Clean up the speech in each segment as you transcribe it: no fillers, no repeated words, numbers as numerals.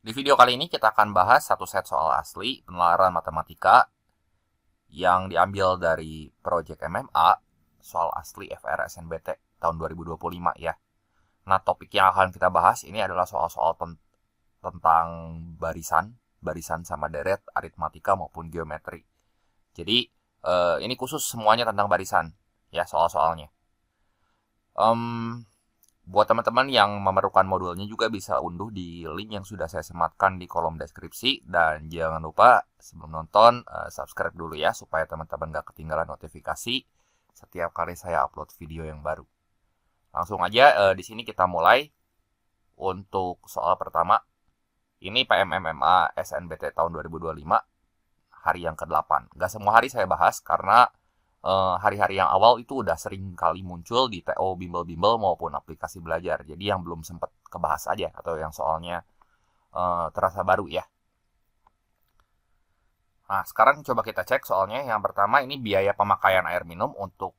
Di video kali ini kita akan bahas satu set soal asli penalaran matematika yang diambil dari Project MMA, soal asli FR SNBT tahun 2025 ya. Nah, topik yang akan kita bahas ini adalah soal-soal tentang barisan sama deret, aritmatika maupun geometri. Jadi, ini khusus semuanya tentang barisan ya soal-soalnya. Buat teman-teman yang memerlukan modulnya juga bisa unduh di link yang sudah saya sematkan di kolom deskripsi. Dan jangan lupa sebelum nonton, subscribe dulu ya, supaya teman-teman gak ketinggalan notifikasi setiap kali saya upload video yang baru. Langsung aja, di sini kita mulai. Untuk soal pertama, ini PMMMA SNBT tahun 2025, hari yang ke-8. Gak semua hari saya bahas, karena hari-hari yang awal itu udah sering kali muncul di TO bimbel-bimbel maupun aplikasi belajar. Jadi yang belum sempat kebahas aja, atau yang soalnya terasa baru ya. Nah, sekarang coba kita cek soalnya. Yang pertama ini biaya pemakaian air minum untuk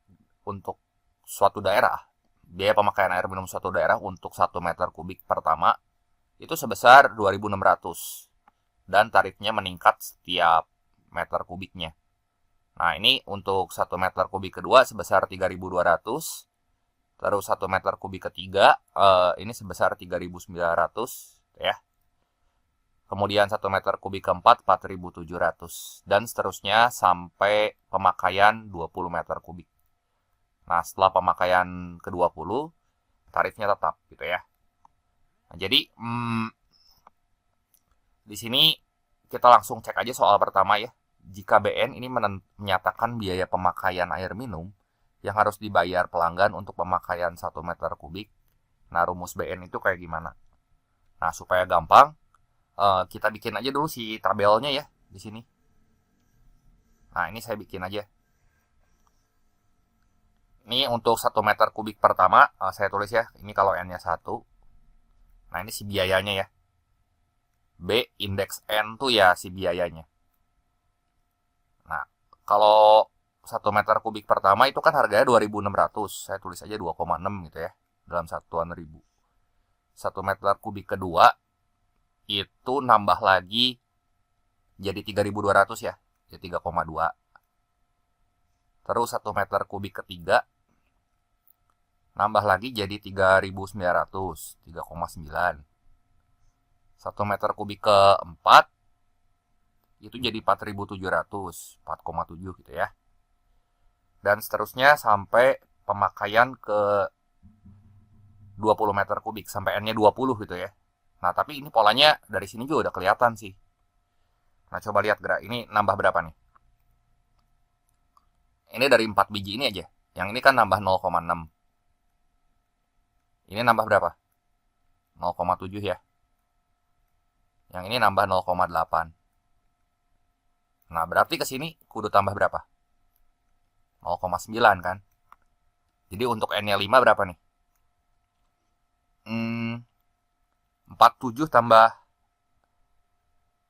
suatu daerah. Biaya pemakaian air minum suatu daerah untuk 1 meter kubik pertama itu sebesar 2.600. Dan tarifnya meningkat setiap meter kubiknya. Nah, ini untuk 1 meter kubik kedua sebesar 3.200. Terus 1 meter kubik ketiga ini sebesar 3.900 ya. Kemudian 1 meter kubik keempat 4.700 dan seterusnya sampai pemakaian 20 meter kubik. Nah, setelah pemakaian ke-20 tarifnya tetap gitu ya. Nah, jadi di sini kita langsung cek aja soal pertama ya. Jika BN ini menyatakan biaya pemakaian air minum yang harus dibayar pelanggan untuk pemakaian 1 meter kubik. Nah, rumus BN itu kayak gimana? Nah, supaya gampang, kita bikin aja dulu si tabelnya ya di sini. Nah, ini saya bikin aja. Ini untuk 1 meter kubik pertama, saya tulis ya. Ini kalau N-nya 1. Nah, ini si biayanya ya. B, indeks N tuh ya si biayanya. Nah, kalau 1 meter kubik pertama itu kan harganya 2.600. Saya tulis aja 2,6 gitu ya, dalam satuan ribu. 1 meter kubik kedua itu nambah lagi jadi 3.200 ya, jadi 3,2. Terus 1 meter kubik ketiga nambah lagi jadi 3.900, 3,9. 1 meter kubik keempat itu jadi 4.700, 4,7 gitu ya. Dan seterusnya sampai pemakaian ke 20 meter kubik, sampai N-nya 20 gitu ya. Nah, tapi ini polanya dari sini juga udah kelihatan sih. Nah, coba lihat gerak ini nambah berapa nih. Ini dari 4 biji ini aja. Yang ini kan nambah 0,6. Ini nambah berapa? 0,7 ya. Yang ini nambah 0,8. Nah, berarti ke sini kudu tambah berapa? 0,9 kan? Jadi untuk N-nya 5 berapa nih? 47 tambah,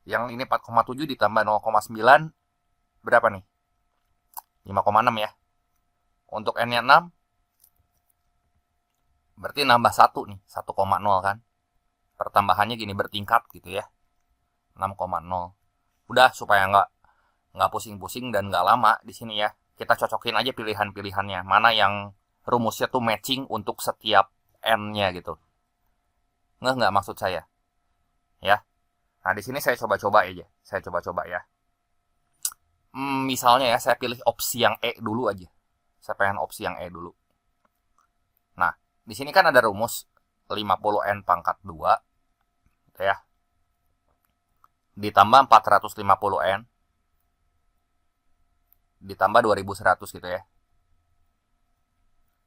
yang ini 4,7 ditambah 0,9 berapa nih? 5,6 ya. Untuk N-nya 6 berarti nambah 1 nih, 1,0 kan? Pertambahannya gini bertingkat gitu ya. 6,0. Udah, supaya nggak pusing-pusing dan nggak lama di sini ya. Kita cocokin aja pilihan-pilihannya. Mana yang rumusnya tuh matching untuk setiap N-nya gitu. Nggak maksud saya. Ya. Nah, di sini saya coba-coba aja. Saya coba-coba ya. Misalnya ya, saya pilih opsi yang E dulu aja. Saya pengen opsi yang E dulu. Nah, di sini kan ada rumus 50N pangkat 2. Gitu ya. Ditambah 450N. Ditambah 2100 gitu ya.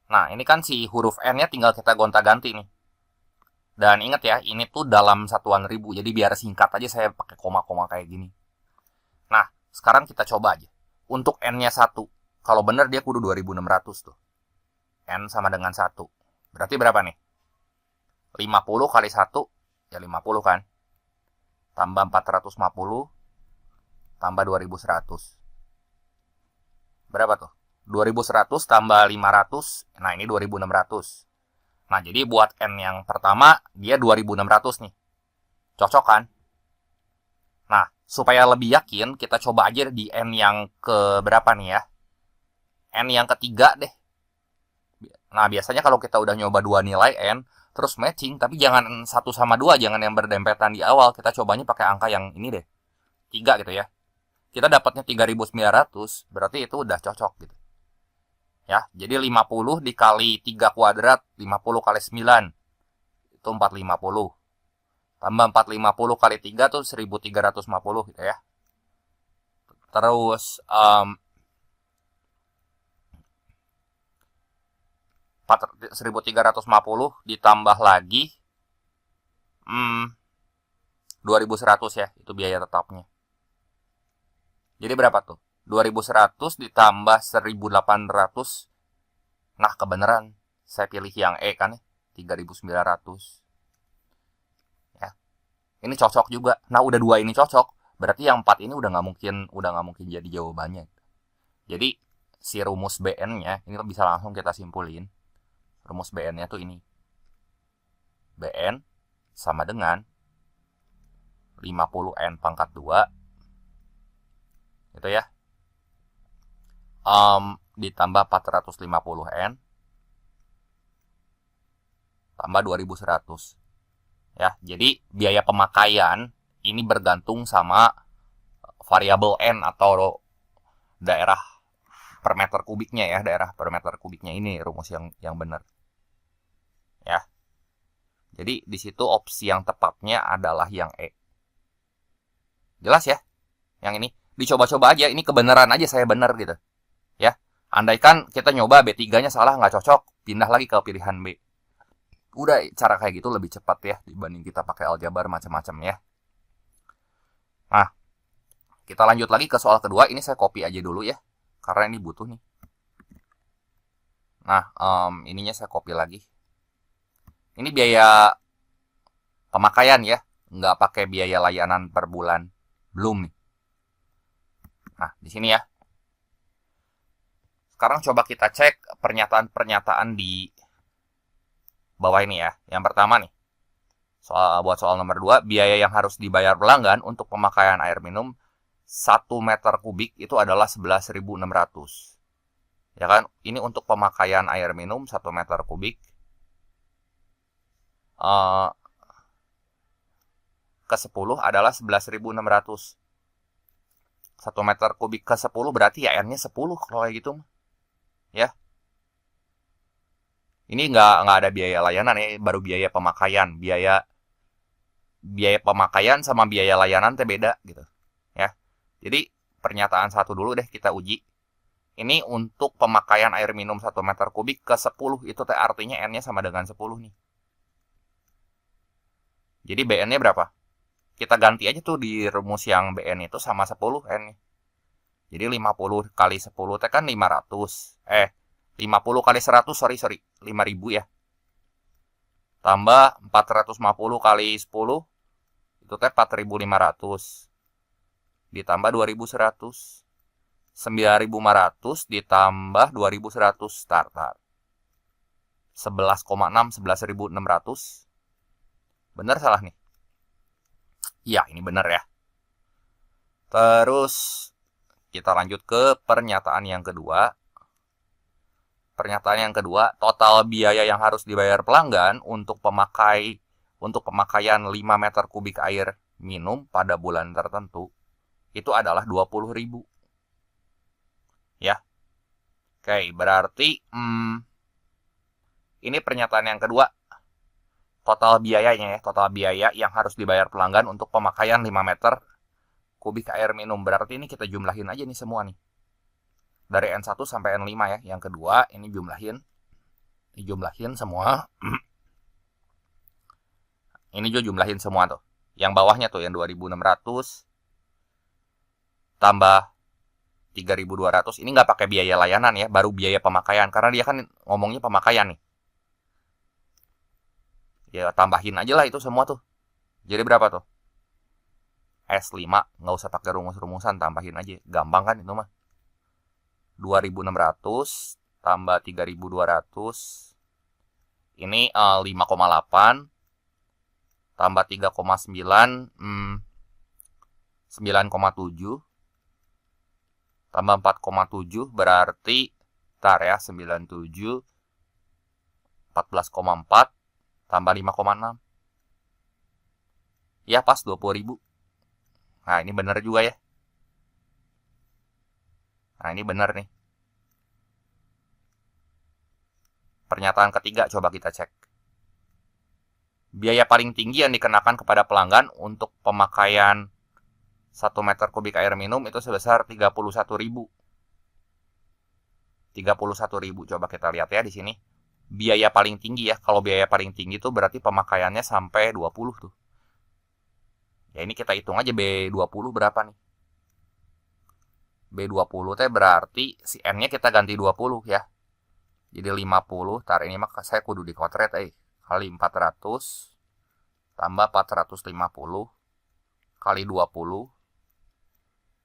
Nah, ini kan si huruf N-nya tinggal kita gonta-ganti nih. Dan ingat ya, ini tuh dalam satuan ribu. Jadi biar singkat aja saya pakai koma-koma kayak gini. Nah, sekarang kita coba aja. Untuk N-nya 1. Kalau benar dia kudu 2.600 tuh. N sama dengan 1. Berarti berapa nih? 50 kali 1, ya 50 kan. Tambah 450, tambah 2100. Berapa tuh? 2100 tambah 500, nah ini 2600. Nah, jadi buat N yang pertama, dia 2600 nih. Cocok kan? Supaya lebih yakin, kita coba aja di N yang ke berapa nih ya. N yang ketiga deh. Nah, biasanya kalau kita udah nyoba dua nilai N, terus matching, tapi jangan 1 sama 2, jangan yang berdempetan di awal. Kita cobanya pakai angka yang ini deh. 3 gitu ya. Kita dapatnya 3.900, berarti itu udah cocok gitu. Ya, jadi 50 dikali 3 kuadrat, 50 kali 9. Itu 450. Tambah 450 kali 3 tuh 1350 gitu ya. Terus 1350 ditambah lagi 2100 ya, itu biaya tetapnya. Jadi berapa tuh? 2100 ditambah 1800. Nah, kebenaran saya pilih yang E kan ya, 3900. Ya. Ini cocok juga. Nah, udah 2 ini cocok, berarti yang 4 ini udah nggak mungkin jadi jawabannya. Jadi si rumus BN-nya ini bisa langsung kita simpulin. Rumus BN-nya tuh ini. BN sama dengan 50N pangkat 2. Gitu ya. Ditambah 450N tambah 2100. Ya, jadi biaya pemakaian ini bergantung sama variabel N atau daerah per meter kubiknya ya, daerah per meter kubiknya. Ini rumus yang benar. Ya. Jadi di situ opsi yang tepatnya adalah yang E. Jelas ya? Yang ini dicoba-coba aja, ini kebenaran aja saya benar gitu. Ya. Andaikan kita nyoba B3-nya salah, nggak cocok, pindah lagi ke pilihan B. Udah, cara kayak gitu lebih cepat ya dibanding kita pakai aljabar macam-macam ya. Nah, kita lanjut lagi ke soal kedua. Ini saya copy aja dulu ya, karena ini butuh nih. Nah, ininya saya copy lagi. Ini biaya pemakaian ya, nggak pakai biaya layanan per bulan. Belum nih. Nah, di sini ya. Sekarang coba kita cek pernyataan-pernyataan di bawah ini ya. Yang pertama nih, buat soal nomor 2, biaya yang harus dibayar pelanggan untuk pemakaian air minum 1 meter kubik itu adalah 11.600. Ya kan? Ini untuk pemakaian air minum 1 meter kubik. Ke 10 adalah 11.600. 1 meter kubik ke 10 berarti ya N-nya 10 kalau kayak gitu. Ya. Ini nggak ada biaya layanan ya, baru biaya pemakaian. Biaya pemakaian sama biaya layanan teh beda gitu. Ya. Jadi pernyataan 1 dulu deh kita uji. Ini untuk pemakaian air minum 1 meter kubik ke 10, itu teh artinya N-nya sama dengan 10 nih. Jadi BN-nya berapa? Kita ganti aja tuh di rumus yang BN itu sama 10 N-nya. Jadi 50 kali 10 teh kan 500. 50 kali 100, sorry, 5.000 ya. Tambah 450 kali 10, itu teh 4.500. Ditambah 2.100. 9.500 ditambah 2.100 start. 11,6, 11.600. Bener salah nih? Iya, ini bener ya. Terus kita lanjut ke pernyataan yang kedua. Pernyataan yang kedua, total biaya yang harus dibayar pelanggan untuk pemakaian 5 meter kubik air minum pada bulan tertentu itu adalah 20.000. Ya. Oke, berarti ini pernyataan yang kedua. Total biayanya ya, total biaya yang harus dibayar pelanggan untuk pemakaian 5 meter kubik air minum. Berarti ini kita jumlahin aja nih semua nih. Dari N1 sampai N5 ya. Yang kedua, ini jumlahin semua. Ini juga jumlahin semua tuh. Yang bawahnya tuh yang 2.600 tambah 3.200. Ini nggak pakai biaya layanan ya, baru biaya pemakaian. Karena dia kan ngomongnya pemakaian nih. Ya tambahin aja lah itu semua tuh. Jadi berapa tuh? S5, nggak usah pakai rumus-rumusan, tambahin aja. Gampang kan itu mah. 2.600 tambah 3.200. Ini 5,8 tambah 3,9, 9,7 tambah 4,7 berarti tar ya 97 14,4 tambah 5,6. Ya pas 20.000. Nah ini benar juga ya. Nah ini benar nih. Pernyataan ketiga coba kita cek. Biaya paling tinggi yang dikenakan kepada pelanggan untuk pemakaian 1 meter kubik air minum itu sebesar 31.000. 31.000 coba kita lihat ya di sini. Biaya paling tinggi ya. Kalau biaya paling tinggi itu berarti pemakaiannya sampai 20 tuh. Ya ini kita hitung aja B20 berapa nih. B20 teh berarti si N-nya kita ganti 20 ya. Jadi 50, tar ini mah saya kudu dikotret kali 400 tambah 450 kali 20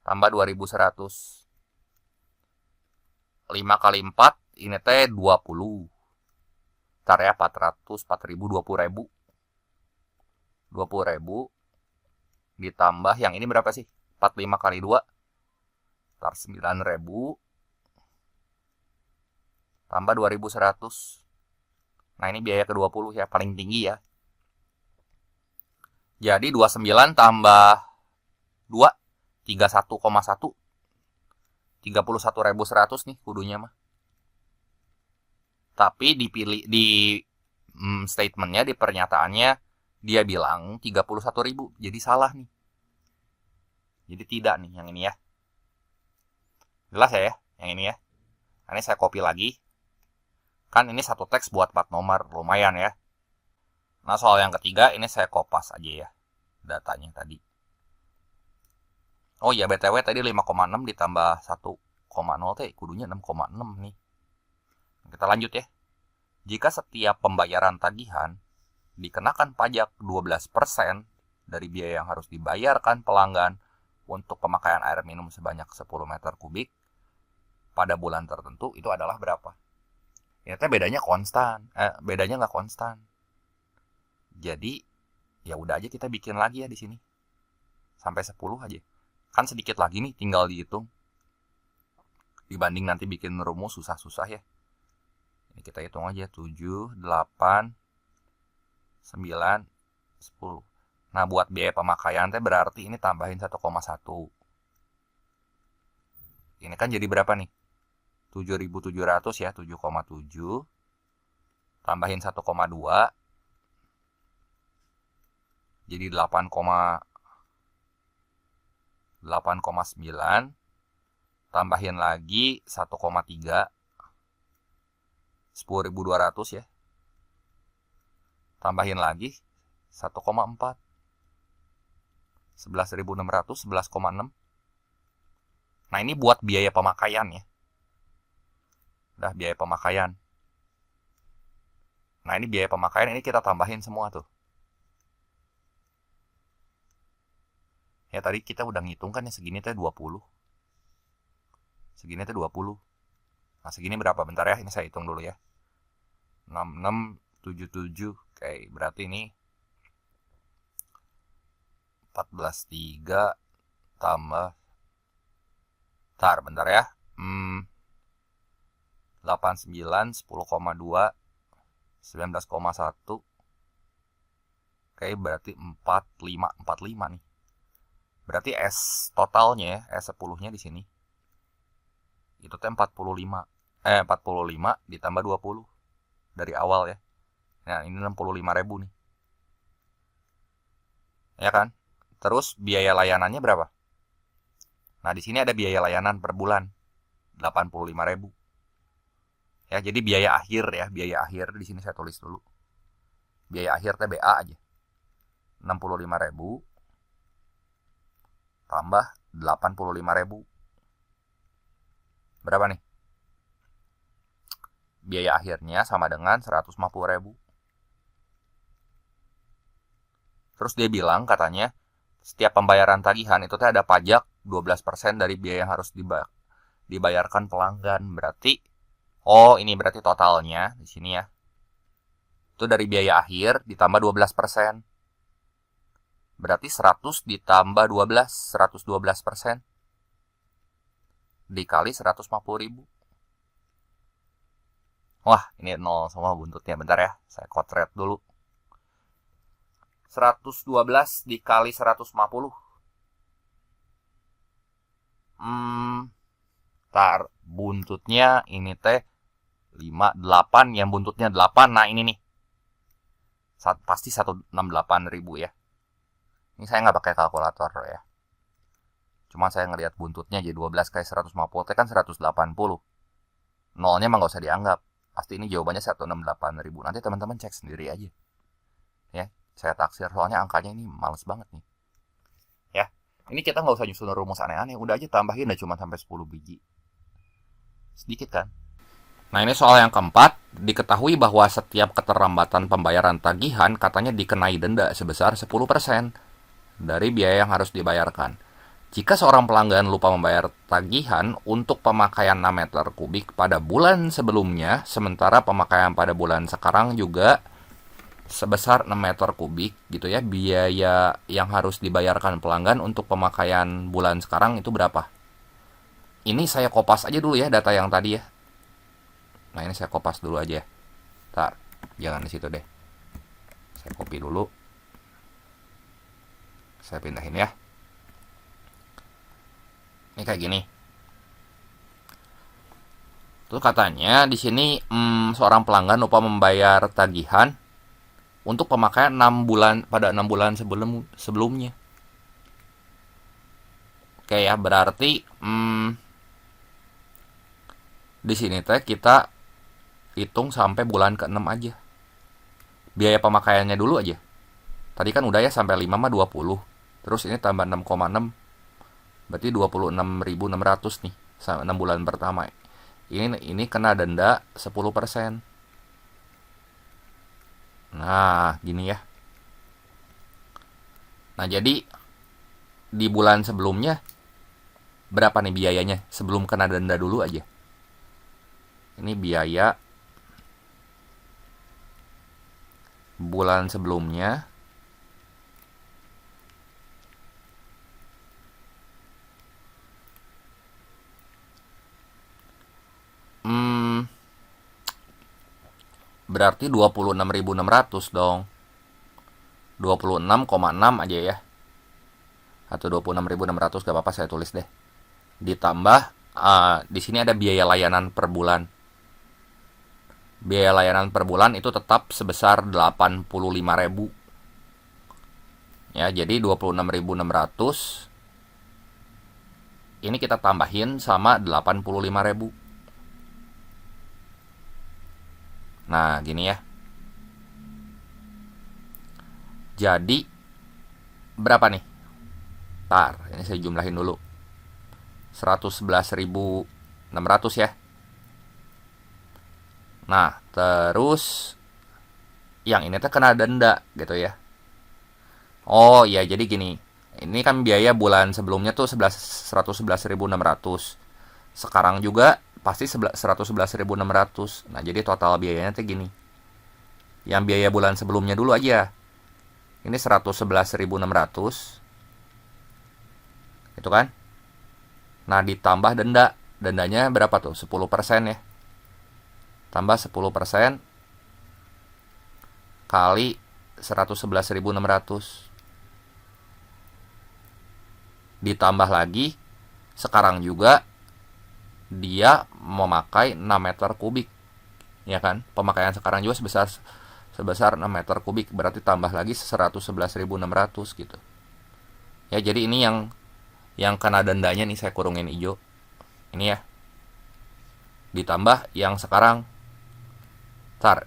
tambah 2100. 5 kali 4 ini teh 20. Tar ya 400, 4.000, 20.000. 20.000 ditambah yang ini berapa sih? 45 kali 2. Tar 9.000 tambah 2.100. Nah ini biaya ke-20 ya, paling tinggi ya. Jadi 29 tambah 2, 31,1. 31.100 nih kudunya mah. Tapi dipilih di statementnya, di pernyataannya dia bilang 31.000. Jadi salah nih. Jadi tidak nih yang ini ya. Jelas ya yang ini ya. Nah, ini saya copy lagi. Kan ini satu teks buat 4 nomor, lumayan ya. Nah soal yang ketiga ini saya kopas aja ya datanya tadi. Oh ya BTW tadi 5,6 ditambah 1,0 teh kudunya 6,6 nih. Kita lanjut ya. Jika setiap pembayaran tagihan dikenakan pajak 12% dari biaya yang harus dibayarkan pelanggan untuk pemakaian air minum sebanyak 10 meter kubik pada bulan tertentu, itu adalah berapa? Ya bedanya konstan. Bedanya nggak konstan. Jadi ya udah aja kita bikin lagi ya di sini. Sampai 10 aja. Kan sedikit lagi nih tinggal dihitung. Dibanding nanti bikin rumus susah-susah ya. Ini kita hitung aja 7, 8, 9, 10. Nah buat biaya pemakaian teh berarti ini tambahin 1,1. Ini kan jadi berapa nih? 7.700 ya, 7,7. Tambahin 1,2. Jadi 8,9. Tambahin lagi 1,3. 10.200 ya. Tambahin lagi 1,4. 11.600, 11,6. Nah ini buat biaya pemakaian ya. Udah biaya pemakaian. Nah ini biaya pemakaian ini kita tambahin semua tuh. Ya tadi kita udah ngitung kan ya segini teh 20. Segini teh 20. Nah segini berapa? Bentar ya ini saya hitung dulu ya. 6677. Oke berarti ini 14,3 tambah bentar ya. 89, 10,2, 19,1. Oke, berarti 45 nih. Berarti S totalnya ya, S10-nya di sini. Itu teh 45 ditambah 20 dari awal ya. Nah, ini 65.000 nih. Ya kan? Terus biaya layanannya berapa? Nah, di sini ada biaya layanan per bulan 85.000. Ya, jadi biaya akhir ya, biaya akhir di sini saya tulis dulu. Biaya akhir TBA aja. 65.000 tambah 85.000. Berapa nih? Biaya akhirnya sama dengan 150.000. Terus dia bilang katanya setiap pembayaran tagihan itu ada pajak 12% dari biaya yang harus dibayarkan pelanggan. Berarti ini berarti totalnya di sini ya. Itu dari biaya akhir ditambah 12%. Berarti 100 ditambah 12, 112%. Dikali 150.000. Wah, ini 0 semua buntutnya. Bentar ya, saya kotret dulu. 112 dikali 150. Tar, buntutnya ini teh 5, 8, yang buntutnya 8. Nah, ini nih. Pasti 168.000 ya. Ini saya nggak pakai kalkulator ya. Cuma saya ngelihat buntutnya jadi 12 kali 150 kan 180. Nolnya mah nggak usah dianggap. Pasti ini jawabannya 168.000. Nanti teman-teman cek sendiri aja. Ya, saya taksir soalnya angkanya ini males banget nih. Ya, ini kita nggak usah nyusun rumus aneh-aneh. Udah aja tambahin udah cuma sampai 10 biji. Sedikit kan? Nah, ini soal yang keempat. Diketahui bahwa setiap keterlambatan pembayaran tagihan katanya dikenai denda sebesar 10% dari biaya yang harus dibayarkan. Jika seorang pelanggan lupa membayar tagihan untuk pemakaian 6 meter kubik pada bulan sebelumnya, sementara pemakaian pada bulan sekarang juga sebesar 6 meter kubik gitu ya, biaya yang harus dibayarkan pelanggan untuk pemakaian bulan sekarang itu berapa? Ini saya kopas aja dulu ya data yang tadi ya. Nah, ini saya kopas dulu aja. Ntar, jangan di situ deh. Saya copy dulu. Saya pindahin ya. Ini kayak gini. Terus katanya di sini seorang pelanggan lupa membayar tagihan untuk pemakaian 6 bulan pada 6 bulan sebelumnya. Oke ya, berarti di sini teh kita hitung sampai bulan ke-6 aja. Biaya pemakaiannya dulu aja. Tadi kan udah ya sampai 5 mah 20. Terus ini tambah 6,6. Berarti 26.600 nih 6 bulan pertama. Ini kena denda 10%. Nah, gini ya. Nah, jadi di bulan sebelumnya berapa nih biayanya? Sebelum kena denda dulu aja. Ini biaya bulan sebelumnya berarti 26.600 dong. 26,6 aja ya. Atau 26.600 gak apa-apa saya tulis deh. Ditambah di sini ada biaya layanan per bulan. Biaya layanan per bulan itu tetap sebesar 85.000. Ya, jadi 26.600 ini kita tambahin sama 85.000. Nah, gini ya. Jadi berapa nih? Ntar, ini saya jumlahin dulu. 111.600 ya. Nah, terus yang ini tuh kena denda gitu ya. Oh iya, jadi gini. Ini kan biaya bulan sebelumnya tuh 111.600. Sekarang juga pasti 111.600. Nah, jadi total biayanya tuh gini. Yang biaya bulan sebelumnya dulu aja. Ini 111.600. Itu kan? Nah, ditambah denda. Dendanya berapa tuh? 10% ya. Tambah 10% kali 111.600. Ditambah lagi sekarang juga dia memakai 6 meter kubik. Ya kan? Pemakaian sekarang juga sebesar 6 meter kubik, berarti tambah lagi 111.600 gitu. Ya, jadi ini yang kena dendanya nih saya kurungin hijau. Ini ya. Ditambah yang sekarang.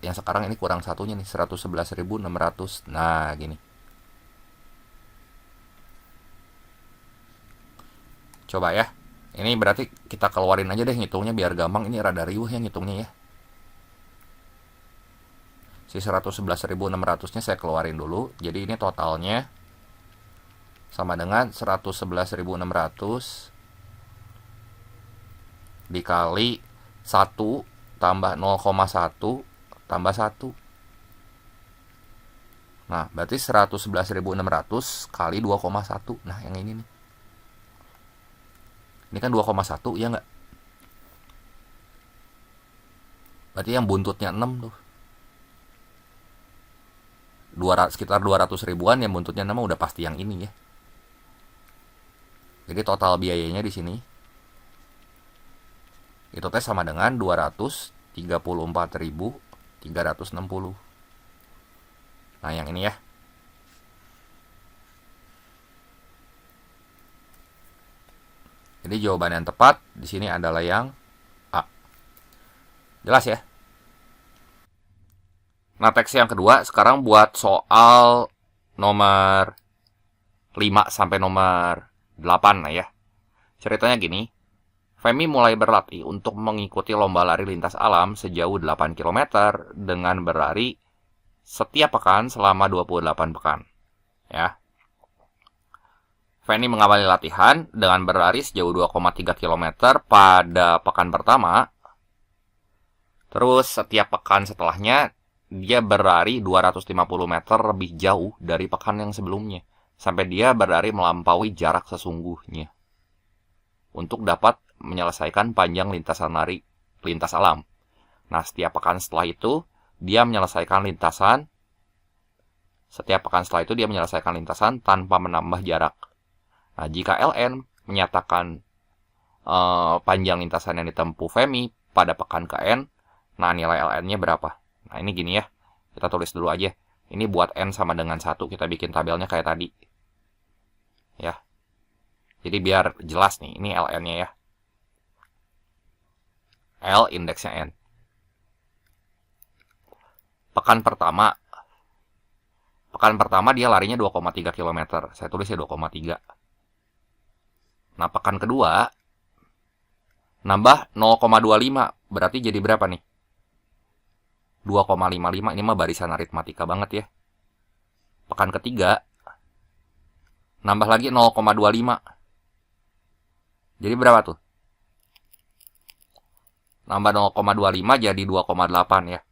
Yang sekarang ini kurang satunya nih, 111.600. Nah, gini. Coba ya. Ini berarti kita keluarin aja deh ngitungnya biar gampang. Ini rada riuh ya ngitungnya ya. Si 111.600-nya saya keluarin dulu. Jadi ini totalnya sama dengan 111.600 dikali 1 tambah 0,1 tambah 1. Nah, berarti 111.600 kali 2,1. Nah, yang ini nih. Ini kan 2,1, ya nggak? Berarti yang buntutnya 6 tuh. Sekitar 200 ribuan, yang buntutnya 6 udah pasti yang ini ya. Jadi total biayanya di sini itu teh sama dengan 234.360. Nah, yang ini ya. Jadi jawaban yang tepat di sini adalah yang A. Jelas ya? Nah, teks yang kedua sekarang buat soal nomor 5 sampai nomor 8 lah ya. Ceritanya gini, Femi mulai berlatih untuk mengikuti lomba lari lintas alam sejauh 8 km dengan berlari setiap pekan selama 28 pekan. Ya. Feni mengawali latihan dengan berlari sejauh 2,3 km pada pekan pertama. Terus setiap pekan setelahnya dia berlari 250 meter lebih jauh dari pekan yang sebelumnya. Sampai dia berlari melampaui jarak sesungguhnya. Untuk dapat menyelesaikan panjang lintasan lari lintas alam. Nah, setiap pekan setelah itu, dia menyelesaikan lintasan. Setiap pekan setelah itu, dia menyelesaikan lintasan tanpa menambah jarak. Nah, jika LN menyatakan panjang lintasan yang ditempuh Femi pada pekan ke N, nah nilai LN-nya berapa? Nah, ini gini ya. Kita tulis dulu aja. Ini buat N sama dengan 1, kita bikin tabelnya kayak tadi. Ya. Jadi biar jelas nih, ini LN-nya ya. L indeksnya N. Pekan pertama dia larinya 2,3 km. Saya tulisnya 2,3. Nah, pekan kedua nambah 0,25. Berarti jadi berapa nih? 2,55. Ini mah barisan aritmatika banget ya. Pekan ketiga nambah lagi 0,25. Jadi berapa tuh? Nambah 0,25 jadi 2,8 ya.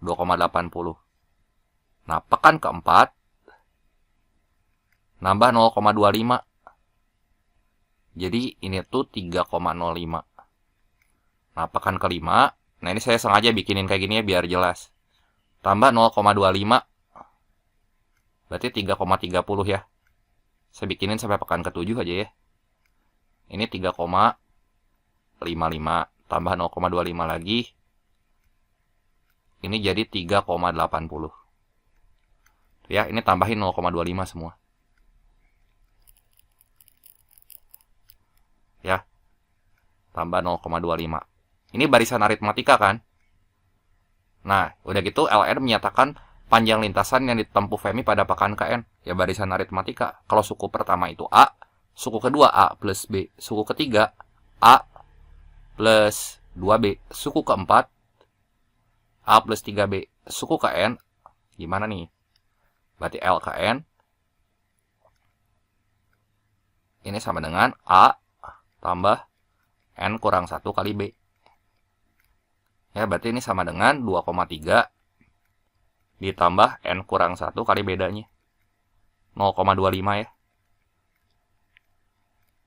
2,80. Nah, pekan keempat nambah 0,25. Jadi ini tuh 3,05. Nah, pekan kelima, nah ini saya sengaja bikinin kayak gini ya biar jelas. Tambah 0,25. Berarti 3,30 ya. Saya bikinin sampai pekan ketujuh aja ya. Ini 3,55 tambah 0,25 lagi. Ini jadi 3,80. Ya, ini tambahin 0,25 semua. Ya. Tambah 0,25. Ini barisan aritmatika kan? Nah, udah gitu LN menyatakan panjang lintasan yang ditempuh Femi pada pekan KN. Ya barisan aritmatika. Kalau suku pertama itu A, suku kedua A plus B, suku ketiga A plus 2B, suku keempat A plus 3B, suku ke N, gimana nih? Berarti L ke N, ini sama dengan A tambah N kurang 1 kali B. Ya, berarti ini sama dengan 2,3 ditambah N kurang 1 kali bedanya. 0,25 ya.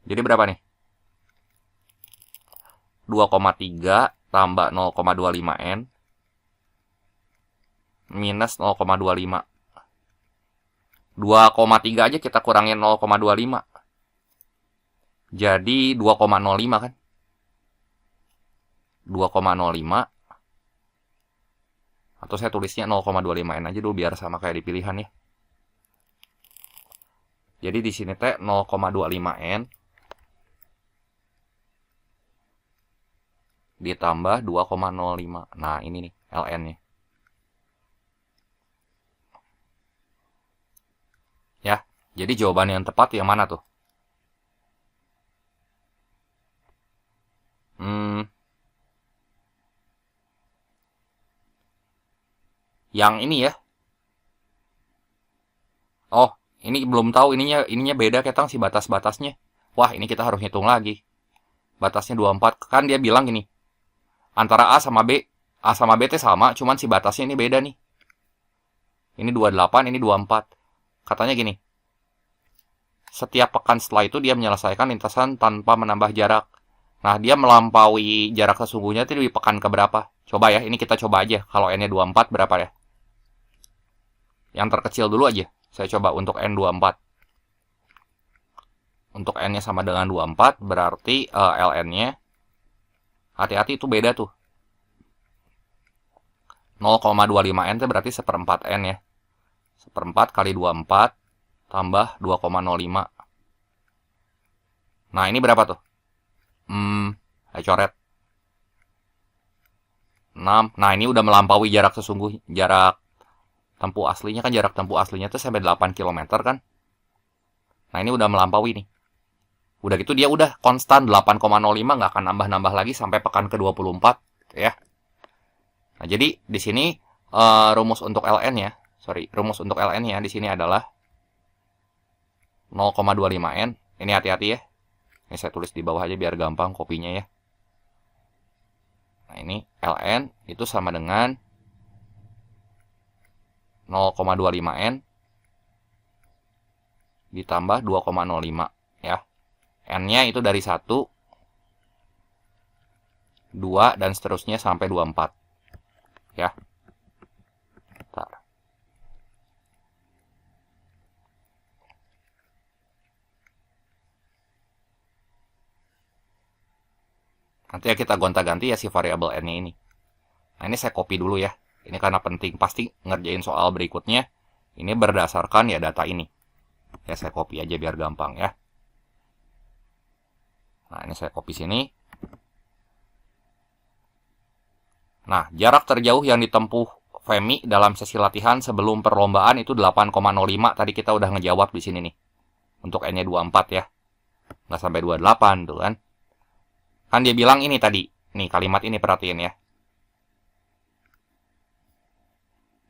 Jadi berapa nih? 2,3 tambah 0,25 N minus 0,25. 2,3 aja kita kurangin 0,25. Jadi 2,05 kan? 2,05. Atau saya tulisnya 0,25 N aja dulu biar sama kayak di pilihan ya. Jadi di sini teh 0,25 N ditambah 2,05. Nah, ini nih LN-nya. Ya, jadi jawaban yang tepat yang mana tuh? Yang ini ya. Oh, ini belum tahu ininya beda ketang si batas-batasnya. Wah, ini kita harus hitung lagi. Batasnya 24. Kan dia bilang gini. Antara A sama B itu sama, cuman si batasnya ini beda nih. Ini 28, ini 24. Katanya gini, setiap pekan setelah itu dia menyelesaikan lintasan tanpa menambah jarak. Nah, dia melampaui jarak sesungguhnya itu di pekan keberapa? Coba ya, ini kita coba aja. Kalau N-nya 24 berapa ya? Yang terkecil dulu aja. Saya coba untuk N24. Untuk N-nya sama dengan 24, berarti ln-nya, hati-hati itu beda tuh. 0,25 N itu berarti seperempat N ya. Seperempat kali 24 tambah 2,05. Nah, ini berapa tuh? Saya coret. 6. Nah, ini udah melampaui jarak sesungguhnya. Jarak tempuh aslinya kan, jarak tempuh aslinya tuh sampai 8 km kan. Nah, ini udah melampaui nih. Udah gitu dia udah konstan 8,05, nggak akan nambah-nambah lagi sampai pekan ke-24 ya. Nah, jadi di sini rumus untuk LN-nya, rumus untuk LN-nya di sini adalah 0,25 N. Ini hati-hati ya. Ini saya tulis di bawah aja biar gampang kopinya ya. Nah, ini ln itu sama dengan 0,25 N ditambah 2,05 ya. N-nya itu dari 1, 2, dan seterusnya sampai 24 ya. Bentar. Nanti ya kita gonta-ganti ya si variabel N-nya ini. Nah, ini saya copy dulu ya. Ini karena penting, pasti ngerjain soal berikutnya. Ini berdasarkan ya data ini. Ya, saya copy aja biar gampang ya. Nah, ini saya copy sini. Nah, jarak terjauh yang ditempuh Femi dalam sesi latihan sebelum perlombaan itu 8,05. Tadi kita udah ngejawab di sini nih. Untuk N-nya 24 ya. Nggak sampai 28 tuh kan. Kan dia bilang ini tadi. Nih, kalimat ini perhatiin ya.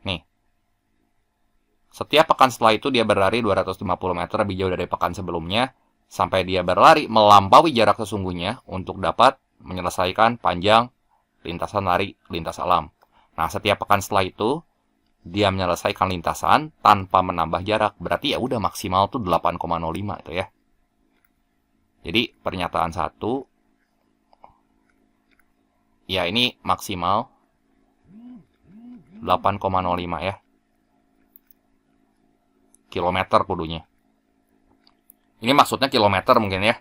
Nih. Setiap pekan setelah itu dia berlari 250 meter lebih jauh dari pekan sebelumnya. Sampai dia berlari melampaui jarak sesungguhnya untuk dapat menyelesaikan panjang lintasan lari lintas alam. Nah, setiap pekan setelah itu dia menyelesaikan lintasan tanpa menambah jarak. Berarti ya udah maksimal tuh 8,05 itu ya. Jadi pernyataan 1 ya ini maksimal 8,05 ya. Kilometer kudunya. Ini maksudnya kilometer mungkin ya.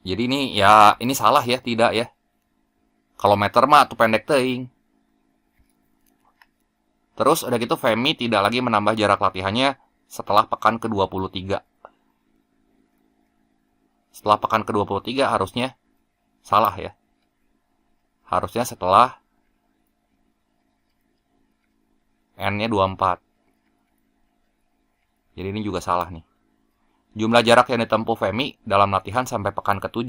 Jadi ini ya, ini salah ya, tidak ya. Kalau meter mah tuh pendek teuing. Terus udah gitu Femi tidak lagi menambah jarak latihannya setelah pekan ke-23. Setelah pekan ke-23 harusnya salah ya. Harusnya setelah N-nya 24. Jadi ini juga salah nih. Jumlah jarak yang ditempuh Femi dalam latihan sampai pekan ke-7.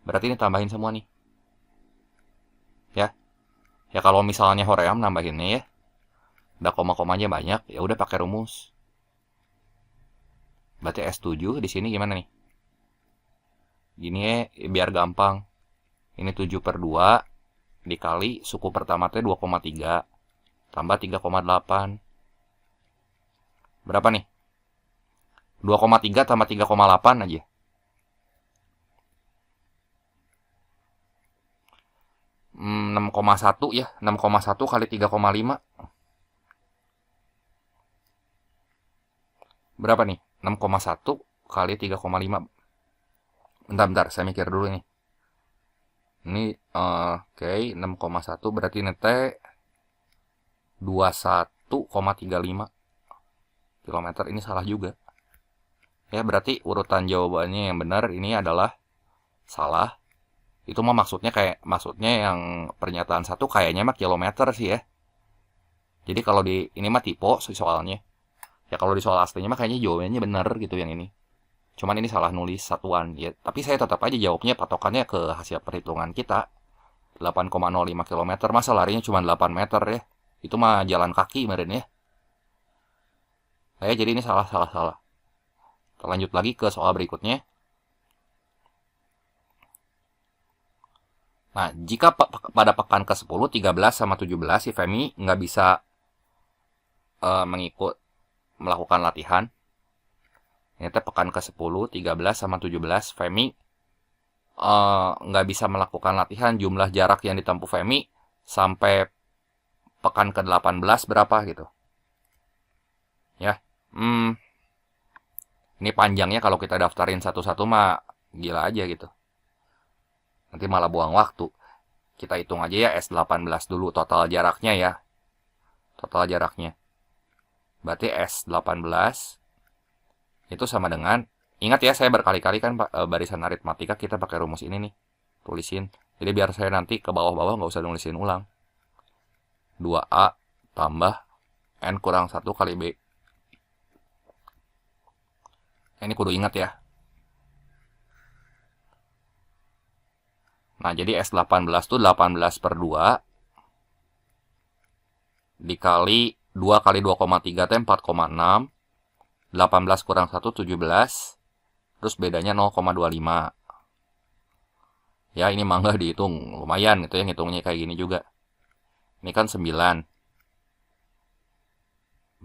Berarti ini tambahin semua nih. Ya. Ya kalau misalnya Hoream nambahinnya ya. Udah koma-komanya banyak, ya udah pakai rumus. Berarti S7 di sini gimana nih? Gini ya, biar gampang. Ini 7/2 dikali suku pertama itu 2,3 tambah 3,8. Berapa nih? 2,3 tambah 3,8 aja. 6,1 ya. 6,1 kali 3,5. Berapa nih? 6,1 kali 3,5. Bentar, saya mikir dulu nih. Ini oke, 6,1 berarti ini T 21,35 kilometer. Ini salah juga. Ya, berarti urutan jawabannya yang benar ini adalah salah. Itu mah maksudnya yang pernyataan 1 kayaknya mah kilometer sih ya. Jadi kalau di ini mah tipe soalnya. Ya kalau di soal aslinya mah kayaknya jawabannya benar gitu yang ini. Cuman ini salah nulis satuan ya. Tapi saya tetap aja jawabnya patokannya ke hasil perhitungan kita. 8,05 km. Masa larinya cuma 8 meter ya. Itu mah jalan kaki kemarin ya. Jadi ini salah. Kita lanjut lagi ke soal berikutnya. Nah, jika pada pekan ke-10, 13 sama 17 si Femi nggak bisa melakukan latihan. Ini pekan ke-10, 13 sama 17 Femi nggak bisa melakukan latihan. Jumlah jarak yang ditempuh Femi sampai pekan ke-18 berapa gitu. Ya. Ini panjangnya kalau kita daftarin satu-satu mah gila aja gitu. Nanti malah buang waktu. Kita hitung aja ya S18 dulu total jaraknya ya. Total jaraknya. Berarti S18 itu sama dengan, ingat ya saya berkali-kali kan barisan aritmatika kita pakai rumus ini nih. Tulisin. Jadi biar saya nanti ke bawah-bawah nggak usah nulisin ulang. 2A tambah N kurang 1 kali B. Ini kudu ingat ya. Nah, jadi S18 itu 18 per 2 dikali 2 kali 2,3 itu 4,6. 18 kurang 1, 17. Terus bedanya 0,25. Ya, ini mangga dihitung. Lumayan gitu ya, ngitungnya kayak gini juga. Ini kan 9.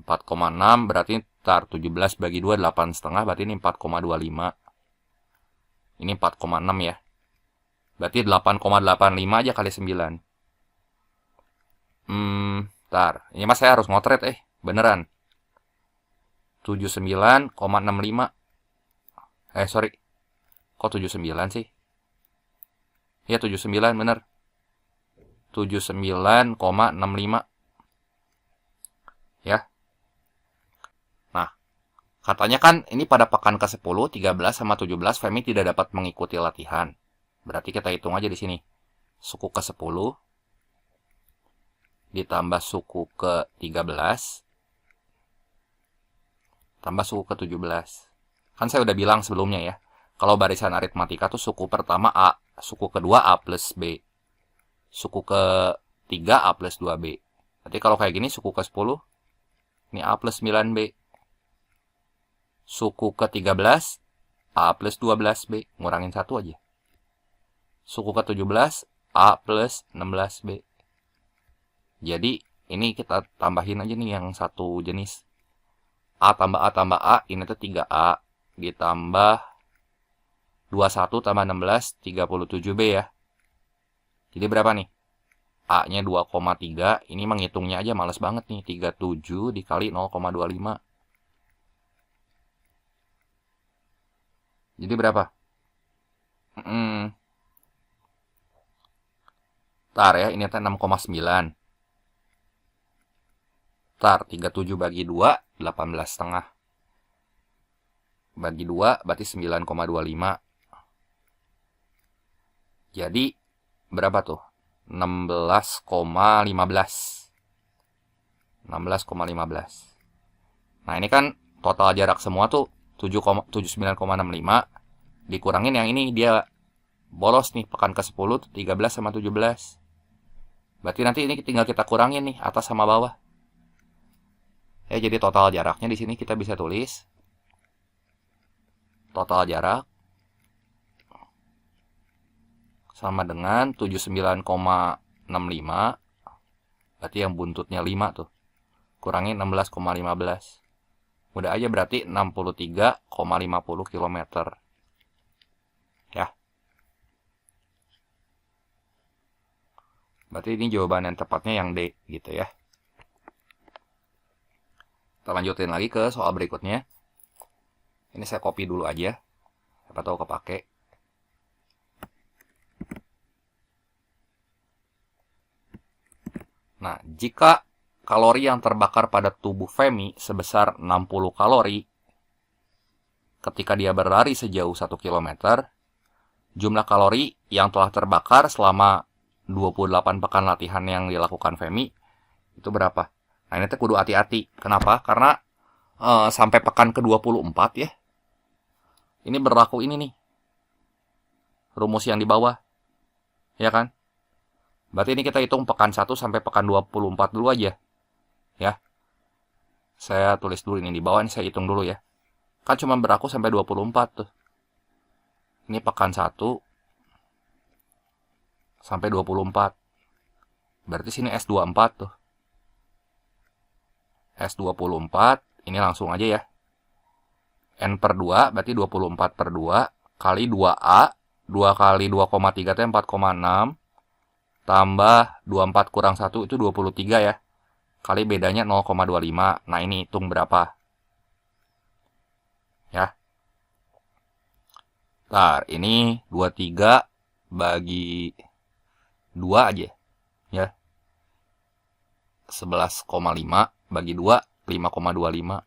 4,6 berarti ntar 17 bagi 2, 8,5. Berarti ini 4,25. Ini 4,6 ya. Berarti 8,85 aja kali 9. Ntar. Ini mas saya harus ngotret beneran. 79,65. Sorry. Kok 79 sih? Ya 79 bener. 79,65. Ya. Nah, katanya kan ini pada pekan ke-10, 13 sama 17 Femi tidak dapat mengikuti latihan. Berarti kita hitung aja di sini. Suku ke-10 ditambah suku ke-13 tambah suku ke-17. Kan saya udah bilang sebelumnya ya. Kalau barisan aritmatika tuh suku pertama A, suku kedua A plus B. Suku ke-3 A plus 2B. Berarti kalau kayak gini suku ke-10 ini A plus 9B. Suku ke-13 A plus 12B. Ngurangin 1 aja. Suku ke-17 A plus 16B. Jadi ini kita tambahin aja nih yang satu jenis. A tambah A ini tuh 3A. Ditambah 21 tambah 16 37B ya. Jadi berapa nih? A nya 2,3. Ini menghitungnya aja males banget nih. 37 dikali 0,25. Jadi berapa? Tar ya, ini 6,9. Tar, 37 bagi 2, 18,5. Bagi 2, berarti 9,25. Jadi, berapa tuh? 16,15. 16,15. Nah, ini kan total jarak semua tuh 79,65. Dikurangin yang ini, dia bolos nih, pekan ke-10, 13 sama 17. Berarti nanti ini tinggal kita kurangin nih, atas sama bawah. Ya, jadi total jaraknya di sini kita bisa tulis. Total jarak sama dengan 79,65. Berarti yang buntutnya 5 tuh. Kurangin 16,15. Udah aja berarti 63,50 km. Ya. Berarti ini jawaban yang tepatnya yang D gitu ya. Kita lanjutin lagi ke soal berikutnya. Ini saya copy dulu aja. Siapa tahu kepake. Nah, jika kalori yang terbakar pada tubuh Femi sebesar 60 kalori ketika dia berlari sejauh 1 km, jumlah kalori yang telah terbakar selama 28 pekan latihan yang dilakukan Femi itu berapa? Nah, ini tuh kudu hati-hati. Kenapa? Karena sampai pekan ke-24 ya. Ini berlaku ini nih. Rumus yang di bawah. Ya kan? Berarti ini kita hitung pekan 1 sampai pekan 24 dulu aja. Ya. Saya tulis dulu ini di bawah, ini saya hitung dulu ya. Kan cuma berlaku sampai 24 tuh. Ini pekan 1 sampai 24. Berarti sini S24 tuh. S24, ini langsung aja ya. N per 2, berarti 24 per 2, kali 2A, 2 kali 2,3 itu 4,6, tambah 24 kurang 1 itu 23 ya. Kali bedanya 0,25. Nah ini hitung berapa. Ya. Ntar, ini 23 bagi 2 aja. Ya. 11,5 bagi 2, 5,25.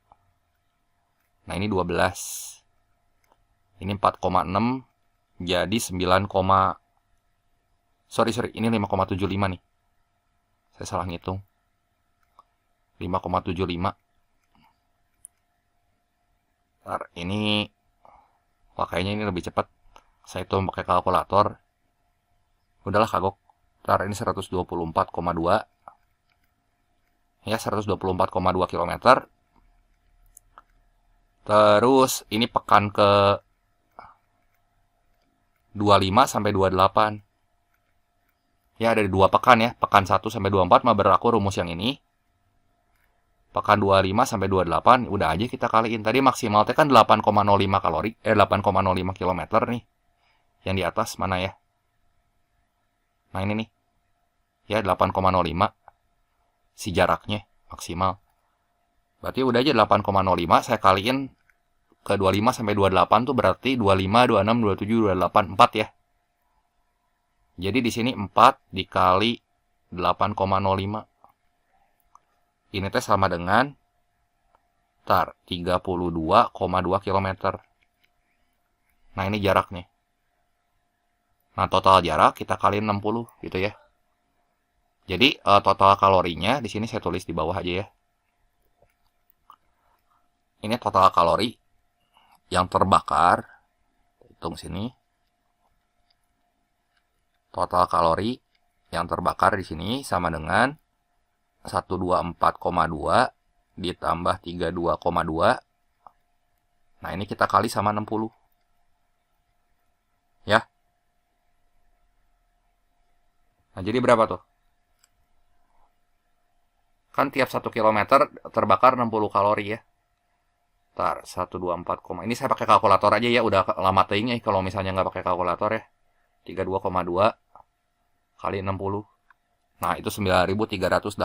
Nah ini 12. Ini 4,6 jadi 9, sorry, ini 5,75 nih. Saya salah ngitung. 5,75. Ntar, ini wah kayaknya ini lebih cepat. Saya hitung pakai kalkulator. Udahlah kagok. Ntar ini 124,2. Ya, 124,2 km. Terus ini pekan ke 25 sampai 28. Ya, ada 2 pekan ya. Pekan 1 sampai 24 mah berlaku rumus yang ini. Pekan 25 sampai 28, udah aja kita kaliin. Tadi maksimal kan 8,05 kalori, 8,05 km nih. Yang di atas mana ya? Nah ini nih. Ya, 8,05. Si jaraknya maksimal. Berarti udah aja 8,05 saya kaliin ke 25 sampai 28 tuh berarti 25, 26, 27, 28, 4 ya. Jadi di sini 4 dikali 8,05. Ini teh sama dengan 32,2 km. Nah, ini jaraknya. Nah, total jarak kita kaliin 60 gitu ya. Jadi total kalorinya di sini saya tulis di bawah aja ya. Ini total kalori yang terbakar. Hitung sini. Total kalori yang terbakar di sini sama dengan 124,2 ditambah 32,2. Nah, ini kita kali sama 60. Ya. Nah, jadi berapa tuh? Kan tiap 1 km terbakar 60 kalori ya. Ntar, 124, ini saya pakai kalkulator aja ya. Udah lama teuing ya kalau misalnya nggak pakai kalkulator ya. 32,2 kali 60. Nah, itu 9.384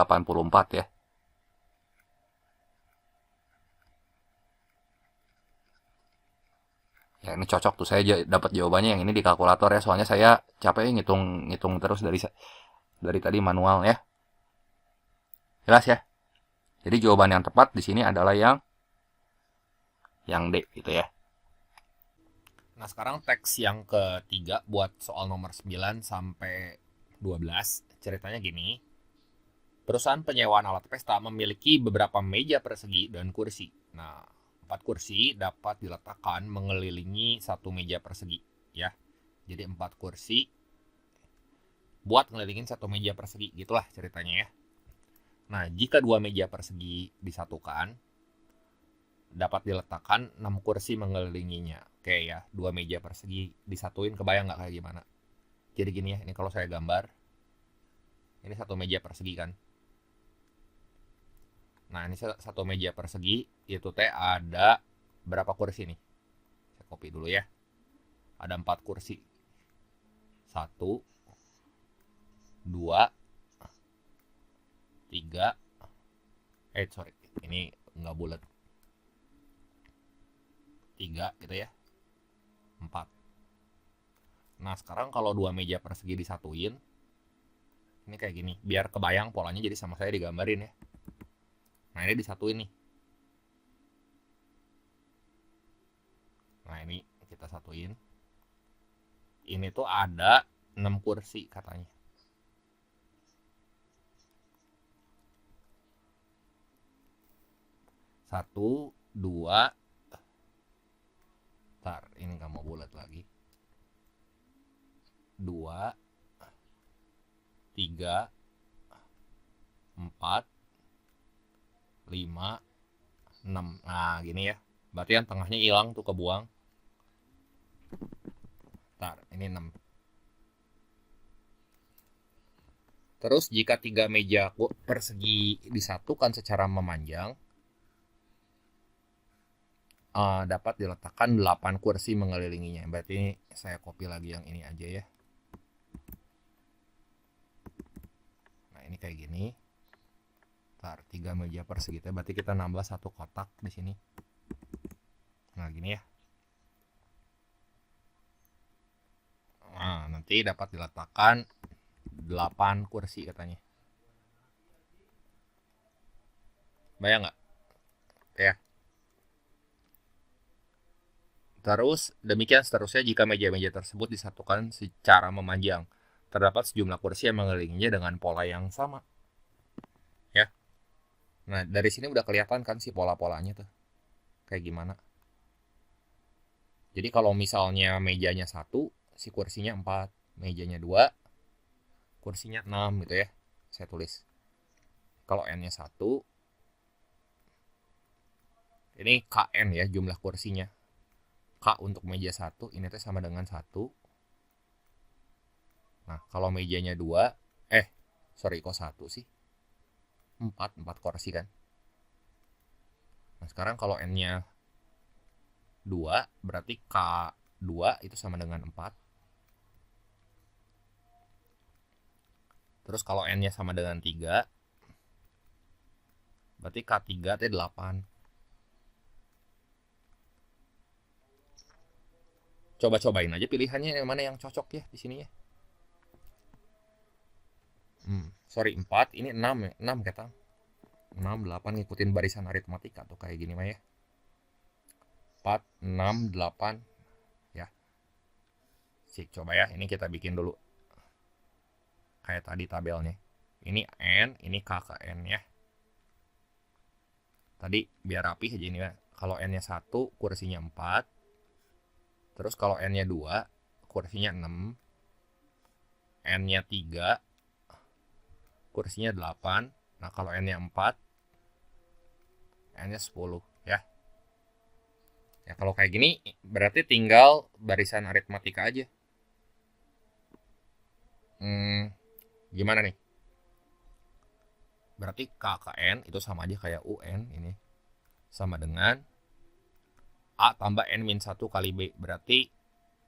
ya. Ya, ini cocok tuh. Saya dapat jawabannya yang ini di kalkulator ya. Soalnya saya capek ngitung terus dari tadi manual ya. Jelas ya? Jadi jawaban yang tepat di sini adalah yang D gitu ya. Nah, sekarang teks yang ketiga buat soal nomor 9 sampai 12. Ceritanya gini. Perusahaan penyewaan alat pesta memiliki beberapa meja persegi dan kursi. Nah, 4 kursi dapat diletakkan mengelilingi 1 meja persegi ya. Jadi 4 kursi buat ngelilingin 1 meja persegi, gitulah ceritanya ya. Nah, jika 2 meja persegi disatukan, dapat diletakkan 6 kursi mengelilinginya. Oke ya, 2 meja persegi disatuin, kebayang nggak kayak gimana? Jadi gini ya, ini kalau saya gambar, ini 1 meja persegi kan. Nah, ini 1 meja persegi, itu teh ada berapa kursi nih? Saya copy dulu ya. Ada 4 kursi. 1, 2, 3, sorry, ini nggak bulat. 3 gitu ya. 4. Nah, sekarang kalau 2 meja persegi disatuin, ini kayak gini. Biar kebayang polanya jadi sama saya digambarin ya. Nah, ini disatuin nih. Nah, ini kita satuin. Ini tuh ada 6 kursi katanya. Satu, 2, ntar, ini nggak mau bulat lagi. 2, 3, 4, 5, 6. Nah, gini ya. Berarti yang tengahnya hilang tuh, kebuang. Ntar, ini 6. Terus jika 3 meja persegi disatukan secara memanjang, dapat diletakkan 8 kursi mengelilinginya. Berarti ini saya copy lagi yang ini aja ya. Nah, ini kayak gini. 3 meja persegi, berarti kita nambah 1 kotak di sini. Nah, gini ya. Nah, nanti dapat diletakkan 8 kursi katanya. Bayang nggak? Ya. Terus, demikian seterusnya jika meja-meja tersebut disatukan secara memanjang. Terdapat sejumlah kursi yang mengelilinginya dengan pola yang sama. Ya. Nah, dari sini udah kelihatan kan si pola-polanya tuh. Kayak gimana. Jadi kalau misalnya mejanya 1, si kursinya 4. Mejanya 2, kursinya 6 gitu ya. Saya tulis. Kalau N-nya 1, ini KN ya jumlah kursinya. K untuk meja 1, ini tuh sama dengan 1. Nah, kalau mejanya 2, kok 1 sih? 4 kursi kan. Nah, sekarang kalau N-nya 2, berarti K2 itu sama dengan 4. Terus kalau N-nya sama dengan 3, berarti K3 itu 8. Coba-cobain aja pilihannya yang mana yang cocok ya di sini ya. 4, ini 6 ya. 6 kata. 6, 8 ngikutin barisan aritmatika tuh kayak gini mah ya. 4, 6, 8 ya. Sik, coba ya. Ini kita bikin dulu. Kayak tadi tabelnya. Ini N, ini K ke N ya. Tadi biar rapi aja ini ya. Kalau N-nya 1, kursinya 4. Terus kalau N-nya 2, kursinya 6. N-nya 3, kursinya 8. Nah, kalau N-nya 4, N-nya 10 ya. Ya, kalau kayak gini berarti tinggal barisan aritmatika aja. Gimana nih? Berarti K ke N itu sama aja kayak UN ini. Sama dengan A tambah N-1 kali B. Berarti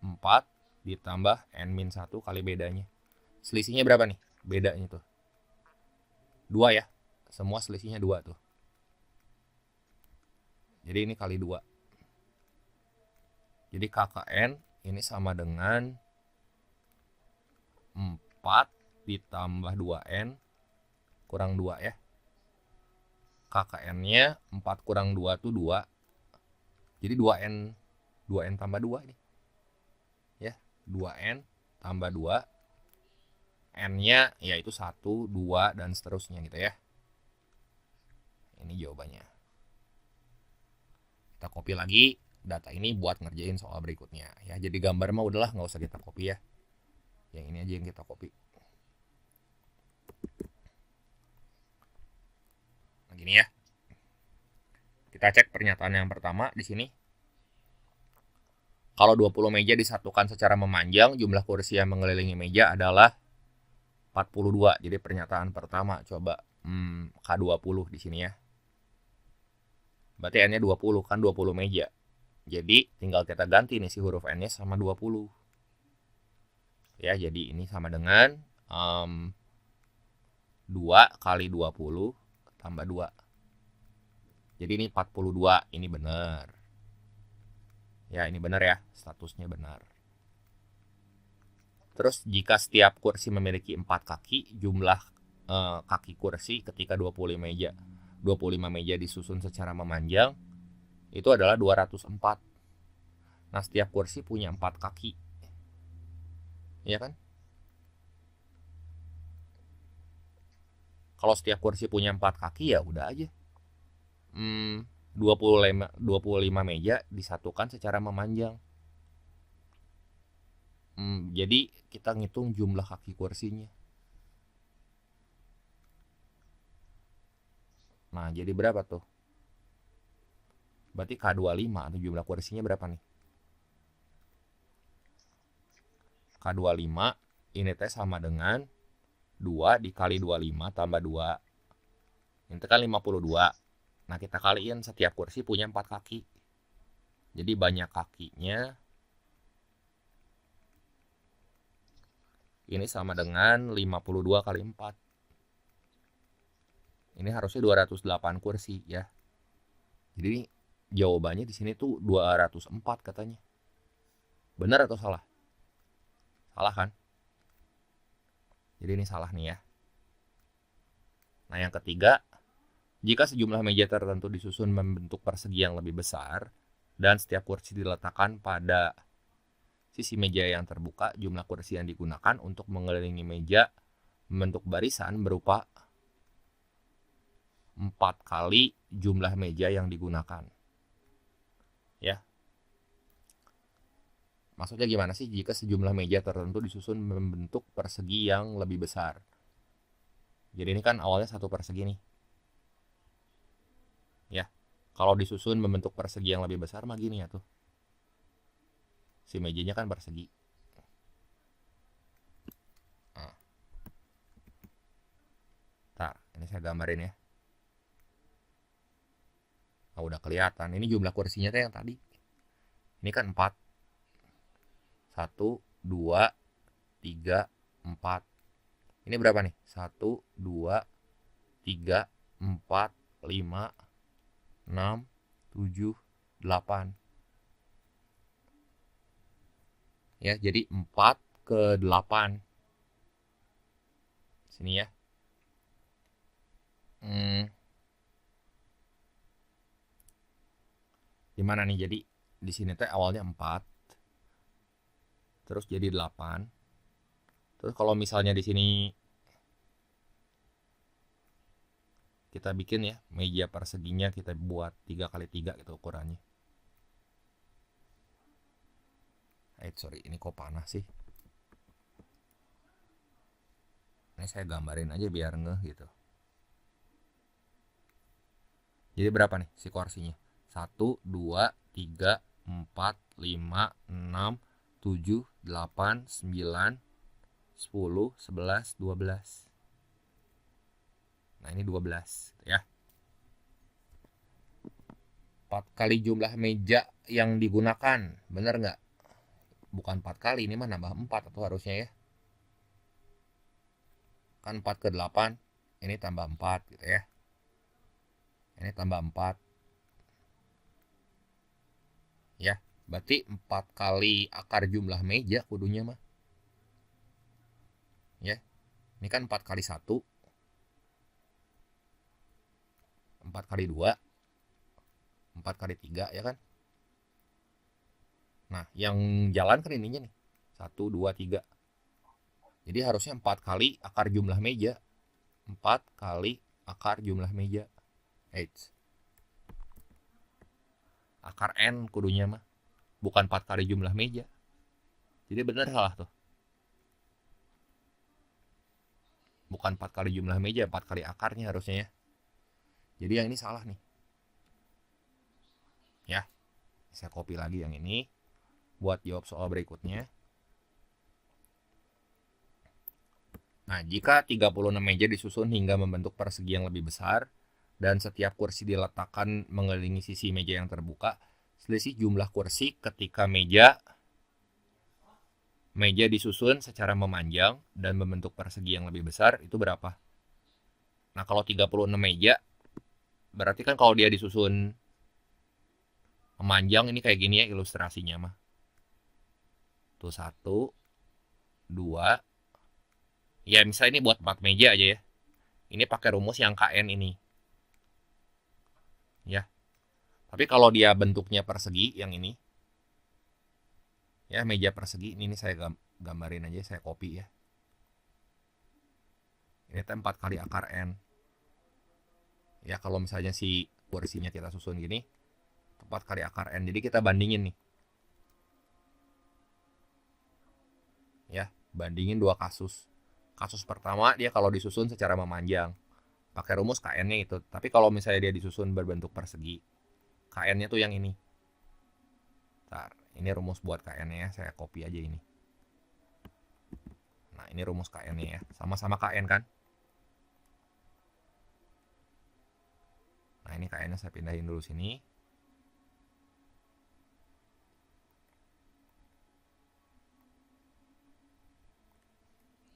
4 ditambah N-1 kali bedanya. Selisihnya berapa nih? Bedanya tuh 2 ya. Semua selisihnya 2 tuh. Jadi ini kali 2. Jadi K ke N ini sama dengan 4 ditambah 2N kurang 2 ya. K ke N-nya 4 kurang 2 tuh 2. Jadi 2N tambah 2 ini. Ya, 2N tambah 2. N-nya yaitu 1, 2, dan seterusnya gitu ya. Ini jawabannya. Kita copy lagi data ini buat ngerjain soal berikutnya. Ya, jadi gambar mah udahlah nggak usah kita copy ya. Yang ini aja yang kita copy. Nah, gini ya. Kita cek pernyataan yang pertama di sini. Kalau 20 meja disatukan secara memanjang, jumlah kursi yang mengelilingi meja adalah 42. Jadi pernyataan pertama coba K20 di sini ya. Berarti N-nya 20 kan 20 meja. Jadi tinggal kita ganti nih si huruf N-nya sama 20. Ya, jadi ini sama dengan 2 kali 20 tambah 2. Jadi ini 42, ini benar. Ya, ini benar ya, statusnya benar. Terus jika setiap kursi memiliki 4 kaki, jumlah kaki kursi ketika 25 meja disusun secara memanjang itu adalah 204. Nah, setiap kursi punya 4 kaki. Iya kan? Kalau setiap kursi punya 4 kaki ya udah aja. 25 meja disatukan secara memanjang. Jadi kita ngitung jumlah kaki kursinya. Nah, jadi berapa tuh? Berarti K25 atau jumlah kursinya berapa nih? K25 ini teh sama dengan 2 dikali 25 tambah 2. Ini kan 52. Nah, kita kaliin setiap kursi punya 4 kaki. Jadi banyak kakinya. Ini sama dengan 52 kali 4. Ini harusnya 208 kursi ya. Jadi jawabannya di sini tuh 204 katanya. Benar atau salah? Salah kan? Jadi ini salah nih ya. Nah, yang ketiga, jika sejumlah meja tertentu disusun membentuk persegi yang lebih besar dan setiap kursi diletakkan pada sisi meja yang terbuka, jumlah kursi yang digunakan untuk mengelilingi meja membentuk barisan berupa 4 kali jumlah meja yang digunakan. Ya. Maksudnya gimana sih jika sejumlah meja tertentu disusun membentuk persegi yang lebih besar? Jadi ini kan awalnya satu persegi nih. Ya. Kalau disusun membentuk persegi yang lebih besar mah gini ya tuh. Si mejanya kan persegi. Nah. Ntar, ini saya gambarin ya. Nah, udah kelihatan. Ini jumlah kursinya tuh yang tadi. Ini kan 4. 1, 2, 3, 4. Ini berapa nih? 1, 2, 3, 4, 5, 6, 7, 8. Ya, jadi 4 ke 8. Sini ya. Gimana nih? Jadi di sini teh awalnya 4. Terus jadi 8. Terus kalau misalnya di sini kita bikin ya meja perseginya, kita buat 3 kali 3 gitu ukurannya. Sorry, ini kok panas sih. Ini saya gambarin aja biar ngeh gitu. Jadi berapa nih si kursinya? 1, 2, 3, 4, 5, 6, 7, 8, 9, 10, 11, 12. Nah, ini 12 ya. 4 kali jumlah meja yang digunakan. Bener nggak? Bukan 4 kali, ini mah nambah 4 atau harusnya ya. Kan 4 ke 8, ini tambah 4 gitu ya. Ini tambah 4. Ya, berarti 4 kali akar jumlah meja kudunya mah. Ya, ini kan 4 kali 1. 4 kali 2. 4 kali 3 ya kan. Nah, yang jalan kan ininya nih. 1, 2, 3. Jadi harusnya 4 kali akar jumlah meja. 4 kali akar jumlah meja. Akar N kudunya mah. Bukan 4 kali jumlah meja. Jadi bener salah tuh. Bukan 4 kali jumlah meja, 4 kali akarnya harusnya ya. Jadi yang ini salah nih. Ya, saya copy lagi yang ini buat jawab soal berikutnya. Nah, jika 36 meja disusun hingga membentuk persegi yang lebih besar dan setiap kursi diletakkan mengelilingi sisi meja yang terbuka, selisih jumlah kursi ketika meja disusun secara memanjang dan membentuk persegi yang lebih besar itu berapa? Nah, kalau 36 meja berarti kan kalau dia disusun memanjang ini kayak gini ya ilustrasinya mah. Tuh 1, 2. Ya, misalnya ini buat 4 meja aja ya. Ini pakai rumus yang KN ini. Ya. Tapi kalau dia bentuknya persegi yang ini. Ya, meja persegi ini saya gambarin aja, saya copy ya. Ini 4 kali akar N. Ya, kalau misalnya si kursinya kita susun gini, 4 kali akar N. Jadi kita bandingin nih. Ya, bandingin dua kasus. Kasus pertama dia kalau disusun secara memanjang pakai rumus KN-nya itu. Tapi kalau misalnya dia disusun berbentuk persegi, KN-nya tuh yang ini. Ntar, ini rumus buat KN-nya ya, saya copy aja ini. Nah, ini rumus KN-nya ya. Sama-sama KN kan? Nah, ini KN-nya saya pindahin dulu sini.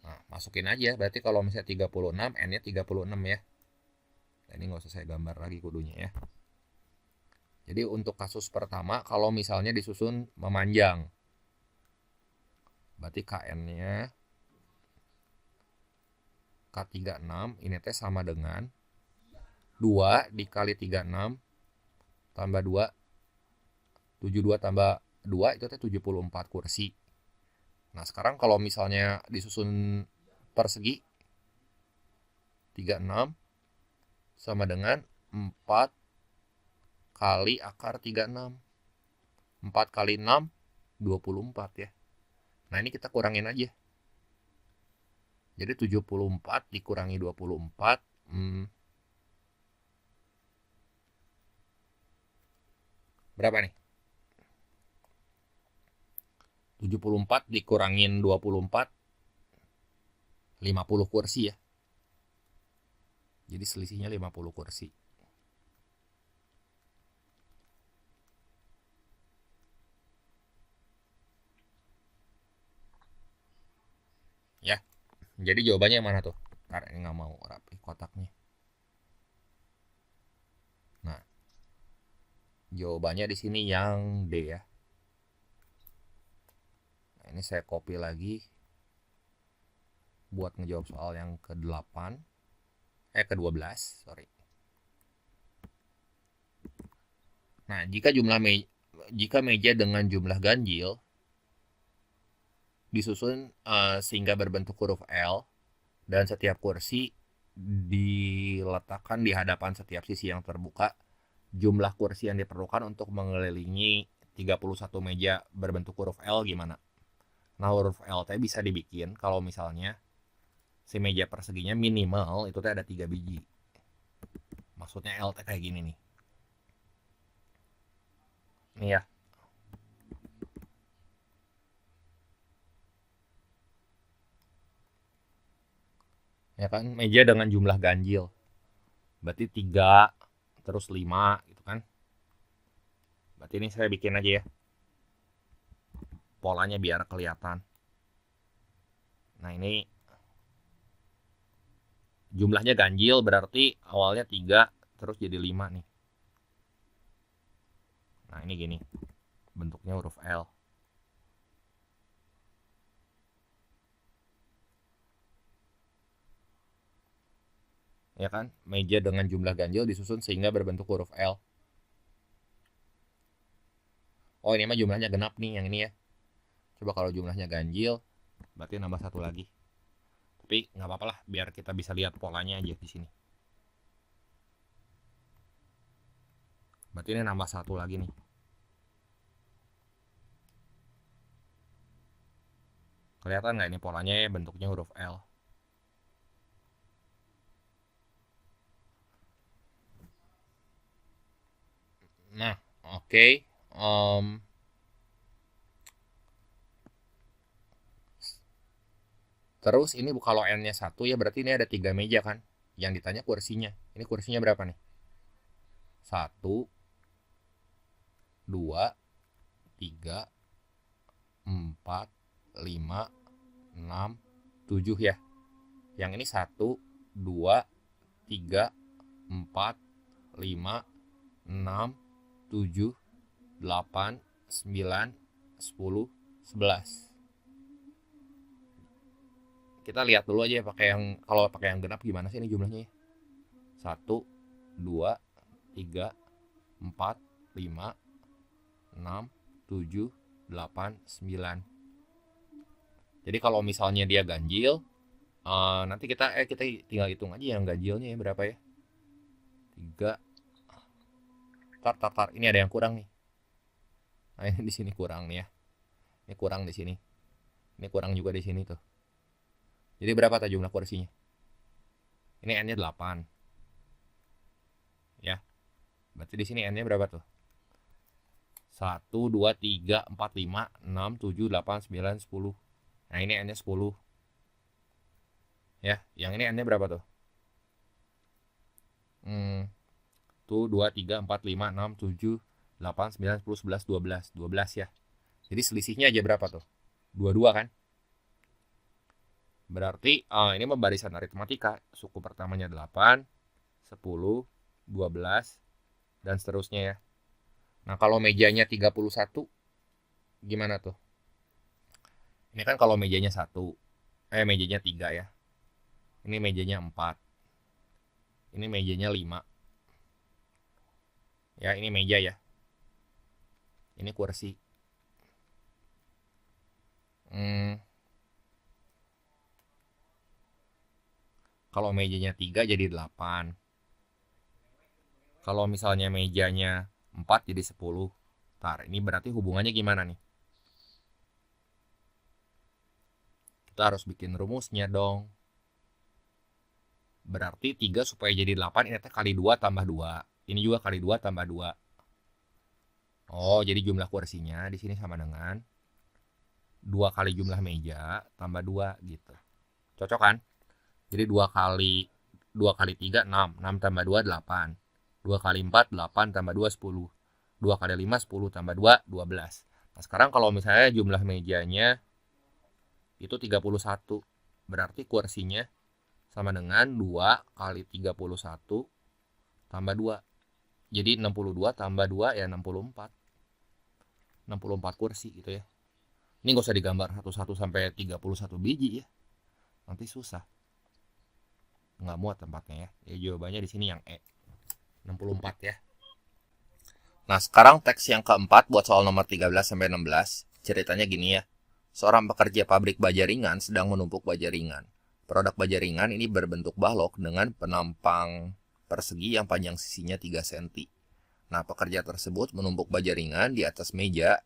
Nah, masukin aja. Berarti kalau misalnya 36, N-nya 36 ya. Nah, ini nggak usah saya gambar lagi kudunya ya. Jadi untuk kasus pertama, kalau misalnya disusun memanjang, berarti KN-nya K36, ini teh sama dengan 2 dikali 36 tambah 2, 72 tambah 2 itu teh 74 kursi. Nah, sekarang kalau misalnya disusun persegi, 36 sama dengan 4 kali akar 36. 4 kali 6, 24 ya. Nah, ini kita kurangin aja. Jadi 74 dikurangi 24, berapa nih? 74 dikurangin 24, 50 kursi ya. Jadi selisihnya 50 kursi. Ya, jadi jawabannya yang mana tuh? Karena ini nggak mau rapi kotaknya. Nah, jawabannya di sini yang D ya. Nah, ini saya copy lagi buat ngejawab soal yang ke-8. ke-12, sorry. Nah, jika meja dengan jumlah ganjil disusun sehingga berbentuk huruf L dan setiap kursi diletakkan di hadapan setiap sisi yang terbuka, jumlah kursi yang diperlukan untuk mengelilingi 31 meja berbentuk huruf L gimana? Nah, huruf L teh bisa dibikin kalau misalnya si meja perseginya minimal itu teh ada 3 biji. Maksudnya L teh kayak gini nih. Nih ya. Ya kan, meja dengan jumlah ganjil. Berarti 3 terus 5 gitu kan. Berarti ini saya bikin aja ya. Polanya biar kelihatan. Nah, ini jumlahnya ganjil berarti awalnya 3 terus jadi 5 nih. Nah, ini gini. Bentuknya huruf L. Ya kan? Meja dengan jumlah ganjil disusun sehingga berbentuk huruf L. Oh, ini mah jumlahnya genap nih yang ini ya. Coba kalau jumlahnya ganjil, berarti nambah 1 lagi. Tapi nggak apa-apa lah, biar kita bisa lihat polanya aja di sini. Berarti ini nambah 1 lagi nih. Kelihatan nggak ini polanya ya, bentuknya huruf L. Nah, oke. Terus ini kalau N-nya 1 ya berarti ini ada 3 meja kan. Yang ditanya kursinya. Ini kursinya berapa nih? 1, 2, 3, 4, 5, 6, 7 ya. Yang ini 1, 2, 3, 4, 5, 6, 7, 8, 9, 10, 11. Kita lihat dulu aja pakai yang, kalau pakai yang genap gimana sih ini jumlahnya ya. 1, 2, 3, 4, 5, 6, 7, 8, 9. Jadi kalau misalnya dia ganjil, nanti kita tinggal hitung aja yang ganjilnya ya berapa ya. 3. Tar. Ini ada yang kurang nih. Nah, ini di sini kurang nih ya. Ini kurang di sini. Ini kurang juga di sini tuh. Jadi berapa tuh jumlah kursinya? Ini N-nya 8. Ya. Berarti di sini N-nya berapa tuh? 1, 2, 3, 4, 5, 6, 7, 8, 9, 10. Nah, ini N-nya 10. Ya, yang ini N-nya berapa tuh? Tuh 2, 3, 4, 5, 6, 7, 8, 9, 10, 11, 12. 12 ya. Jadi selisihnya aja berapa tuh? 22 kan? Berarti ini membarisan aritmatika. Suku pertamanya 8, 10, 12, dan seterusnya ya. Nah, kalau mejanya 31, gimana tuh? Ini kan kalau mejanya 1, mejanya 3 ya. Ini mejanya 4. Ini mejanya 5. Ya, ini meja ya. Ini kursi. Kalau mejanya 3 jadi 8. Kalau misalnya mejanya 4 jadi 10. Ntar, ini berarti hubungannya gimana nih? Kita harus bikin rumusnya dong. Berarti 3 supaya jadi 8, ini kali 2 tambah 2. Ini juga kali 2 tambah 2. Oh, jadi jumlah kursinya di sini sama dengan 2 kali jumlah meja tambah 2 gitu. Cocok kan? Jadi 2 kali 3 6. 6 tambah 2 8. 2 kali 4 8 tambah 2 10. 2 kali 5 10 tambah 2 12. Nah, sekarang kalau misalnya jumlah mejanya itu 31, berarti kursinya sama dengan 2 kali 31 tambah 2. Jadi 62 tambah 2 ya 64. 64 kursi gitu ya. Ini nggak usah digambar satu-satu sampai 31 biji ya. Nanti susah. Nggak muat tempatnya ya. Ya jawabannya di sini yang E. 64 ya. Nah, sekarang teks yang keempat buat soal nomor 13 sampai 16. Ceritanya gini ya. Seorang pekerja pabrik baja ringan sedang menumpuk baja ringan. Produk baja ringan ini berbentuk balok dengan penampang persegi yang panjang sisinya 3 cm. Nah, pekerja tersebut menumpuk baja ringan di atas meja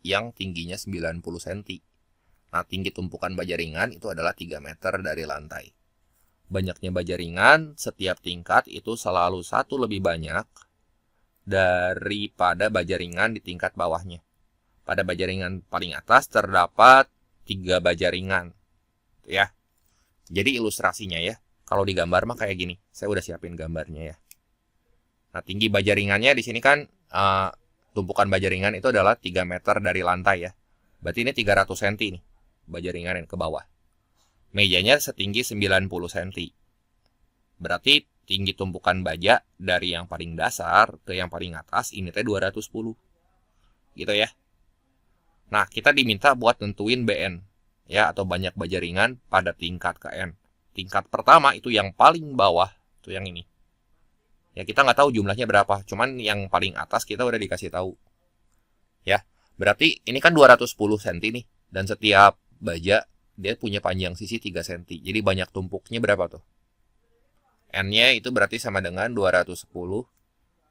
yang tingginya 90 cm. Nah, tinggi tumpukan baja ringan itu adalah 3 meter dari lantai. Banyaknya baja ringan setiap tingkat itu selalu satu lebih banyak daripada baja ringan di tingkat bawahnya. Pada baja ringan paling atas terdapat 3 baja ringan. Ya. Jadi ilustrasinya ya, kalau digambar mah kayak gini. Saya udah siapin gambarnya ya. Nah, tinggi baja ringannya di sini kan tumpukan baja ringan itu adalah 3 meter dari lantai ya. Berarti ini 300 cm nih, baja ringan ke bawah. Mejanya setinggi 90 cm. Berarti tinggi tumpukan baja dari yang paling dasar ke yang paling atas ini teh 210. Gitu ya. Nah, kita diminta buat nentuin BN ya, atau banyak baja ringan pada tingkat KN. Tingkat pertama itu yang paling bawah, itu yang ini. Ya, kita nggak tahu jumlahnya berapa, cuman yang paling atas kita udah dikasih tahu. Ya, berarti ini kan 210 cm nih, dan setiap baja dia punya panjang sisi 3 cm. Jadi banyak tumpuknya berapa tuh? N-nya itu berarti sama dengan 210.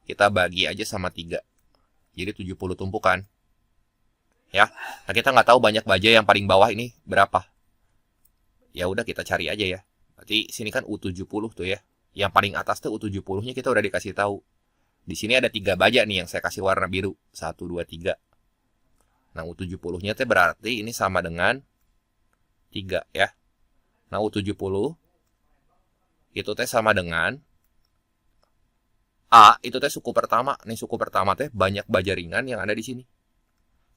Kita bagi aja sama 3. Jadi 70 tumpukan. Ya, nah kita nggak tahu banyak baja yang paling bawah ini berapa. Ya udah kita cari aja ya. Berarti sini kan U70 tuh ya. Yang paling atas tuh U70-nya kita udah dikasih tahu. Di sini ada 3 baja nih yang saya kasih warna biru. 1, 2, 3. Nah, U70-nya tuh berarti ini sama dengan 3 ya. Nah, U70 itu teh sama dengan A, itu teh suku pertama. Nih suku pertama teh banyak baja ringan yang ada di sini.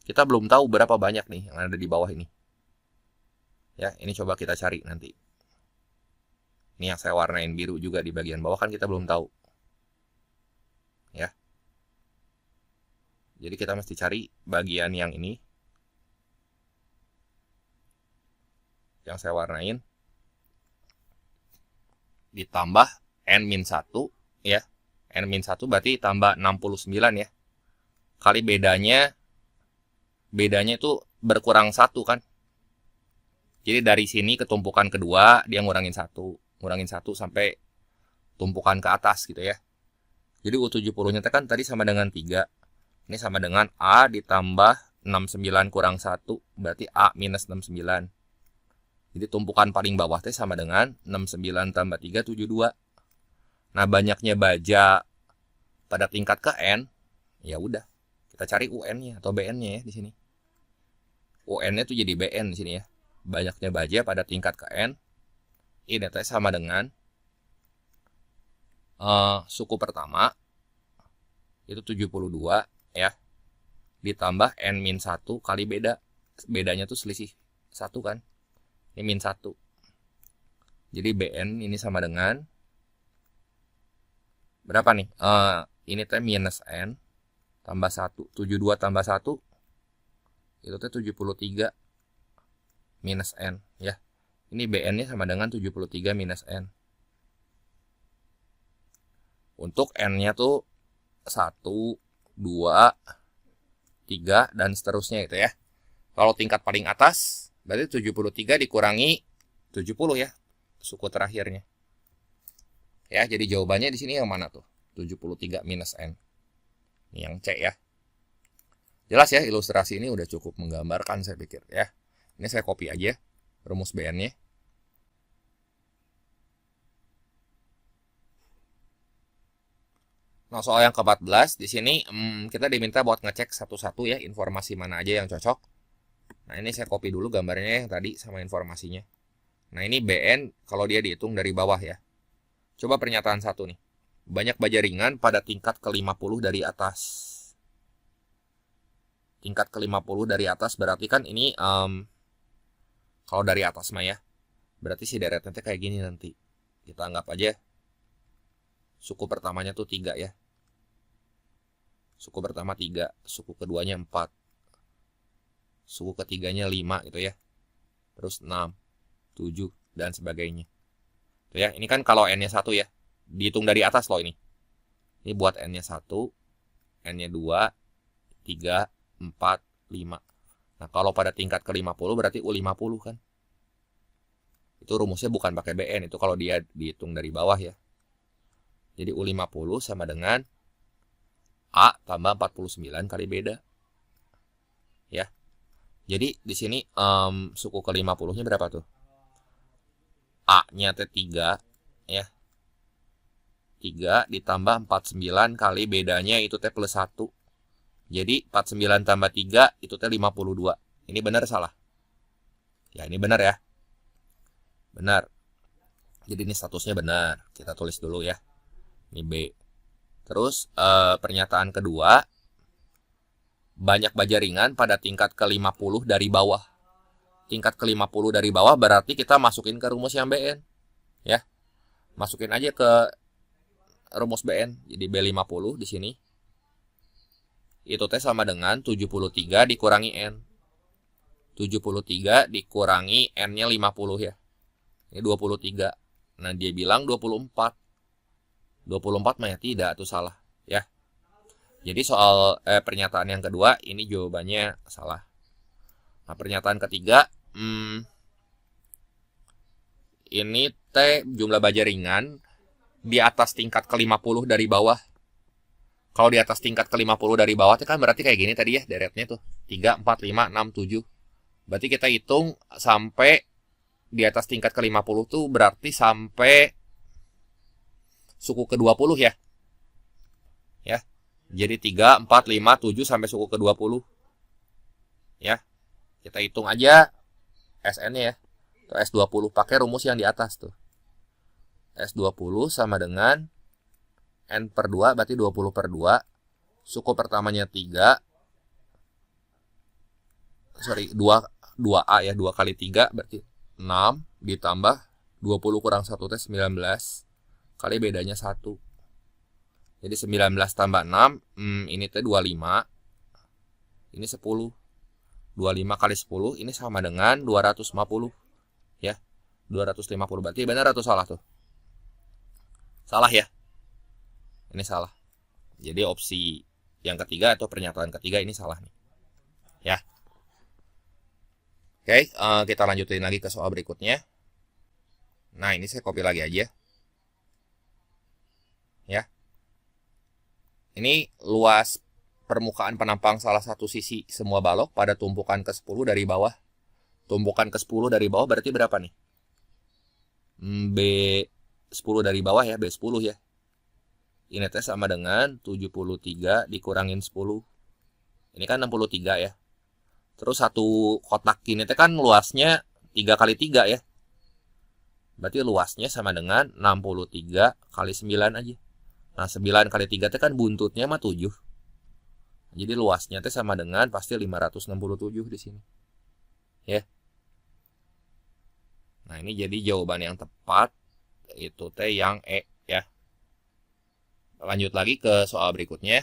Kita belum tahu berapa banyak nih yang ada di bawah ini. Ya, ini coba kita cari nanti. Ini yang saya warnain biru juga di bagian bawah kan kita belum tahu. Ya. Jadi kita mesti cari bagian yang ini. Yang saya warnain. Ditambah N-1 ya. N-1 berarti tambah 69 ya. Kali bedanya itu berkurang 1 kan. Jadi dari sini ke tumpukan kedua dia ngurangin 1 sampai tumpukan ke atas gitu ya. Jadi U70-nya kan tadi sama dengan 3. Ini sama dengan A ditambah 69 kurang 1 berarti A minus 69. Jadi tumpukan paling bawah teh sama dengan 69 tambah 3 72. Nah, banyaknya baja pada tingkat ke N, ya udah. Kita cari UN-nya atau BN-nya ya di sini. UN-nya tuh jadi BN di sini ya. Banyaknya baja pada tingkat ke N ini teh sama dengan suku pertama itu 72 ya, ditambah n-1 kali bedanya tuh selisih 1 kan, ini min 1. Jadi bn ini sama dengan berapa nih? Ini teh minus n tambah 1, 72 tambah 1 itu teh 73 minus n ya. Ini bn nya sama dengan 73 minus n. Untuk n-nya tuh 1, 2, 3 dan seterusnya itu ya. Kalau tingkat paling atas berarti 73 dikurangi 70 ya, suku terakhirnya. Ya, jadi jawabannya di sini yang mana tuh? 73 minus n. Ini yang C ya. Jelas ya, ilustrasi ini udah cukup menggambarkan saya pikir ya. Ini saya copy aja rumus BN-nya. Nah, soal yang ke-14 di sini kita diminta buat ngecek satu-satu ya informasi mana aja yang cocok. Nah, ini saya copy dulu gambarnya yang tadi sama informasinya. Nah, ini BN kalau dia dihitung dari bawah ya. Coba pernyataan 1 nih. Banyak baja ringan pada tingkat ke-50 dari atas. Tingkat ke-50 dari atas berarti kan ini kalau dari atas mah ya. Berarti si deretnya kayak gini nanti. Kita anggap aja suku pertamanya tuh 3 ya. Suku pertama 3, suku keduanya 4. Suku ketiganya 5 gitu ya. Terus 6, 7 dan sebagainya. Tuh ya, ini kan kalau n-nya 1 ya. Dihitung dari atas loh ini. Ini buat n-nya 1, n-nya 2, 3, 4, 5. Nah, kalau pada tingkat ke-50 berarti U50 kan. Itu rumusnya bukan pakai BN, itu kalau dia dihitung dari bawah ya. Jadi U50 sama dengan A tambah 49 kali beda. Ya. Jadi di sini suku ke-50-nya berapa tuh? A-nya T3 ya. 3 ditambah 49 kali bedanya itu T plus 1. Jadi 49 tambah 3 itu T 52. Ini benar salah? Ya, ini benar ya. Benar. Jadi ini statusnya benar. Kita tulis dulu ya. Ini B. Terus pernyataan kedua, banyak baja ringan pada tingkat ke-50 dari bawah. Tingkat ke-50 dari bawah berarti kita masukin ke rumus yang BN. Ya. Masukin aja ke rumus BN. Jadi B50 di sini. Itu T sama dengan 73 dikurangi N. 73 dikurangi N-nya 50 ya. Ini 23. Nah, dia bilang 24. 24 mah ya tidak, itu salah ya. Jadi soal pernyataan yang kedua ini jawabannya salah. Nah, pernyataan ketiga ini T jumlah baja ringan di atas tingkat ke-50 dari bawah. Kalau di atas tingkat ke-50 dari bawah itu kan berarti kayak gini tadi ya deretnya tuh. 3, 4, 5, 6, 7. Berarti kita hitung sampai di atas tingkat ke-50 tuh berarti sampai suku ke-20 ya. Ya. Jadi 3, 4, 5, 7 sampai suku ke-20. Ya. Kita hitung aja SN-nya ya. Atau S20 pakai rumus yang di atas tuh. S20 sama dengan N per 2 berarti 20 per 2. Suku pertamanya 3. 2A ya, 2 kali 3 berarti 6 ditambah 20 kurang 1 teh 19 kali bedanya 1. Jadi 19 tambah 6 ini teh 25. Ini 10. 25 kali 10 ini sama dengan 250 ya. 250 berarti benar atau salah tuh? Salah ya. Ini salah. Jadi opsi yang ketiga atau pernyataan ketiga ini salah nih. Ya. Oke, kita lanjutin lagi ke soal berikutnya. Nah, ini saya copy lagi aja. Ya. Ini luas permukaan penampang salah satu sisi semua balok pada tumpukan ke-10 dari bawah. Tumpukan ke-10 dari bawah berarti berapa nih? B10 dari bawah ya, B10 ya. Ini teh sama dengan 73 dikurangin 10. Ini kan 63 ya. Terus satu kotak ini teh kan luasnya 3 kali 3 ya. Berarti luasnya sama dengan 63 kali 9 aja. Nah, 9 kali 3 itu kan buntutnya mah 7. Jadi luasnya itu sama dengan pasti 567 di sini. Ya. Nah, ini jadi jawaban yang tepat. Itu teh yang E ya. Lanjut lagi ke soal berikutnya.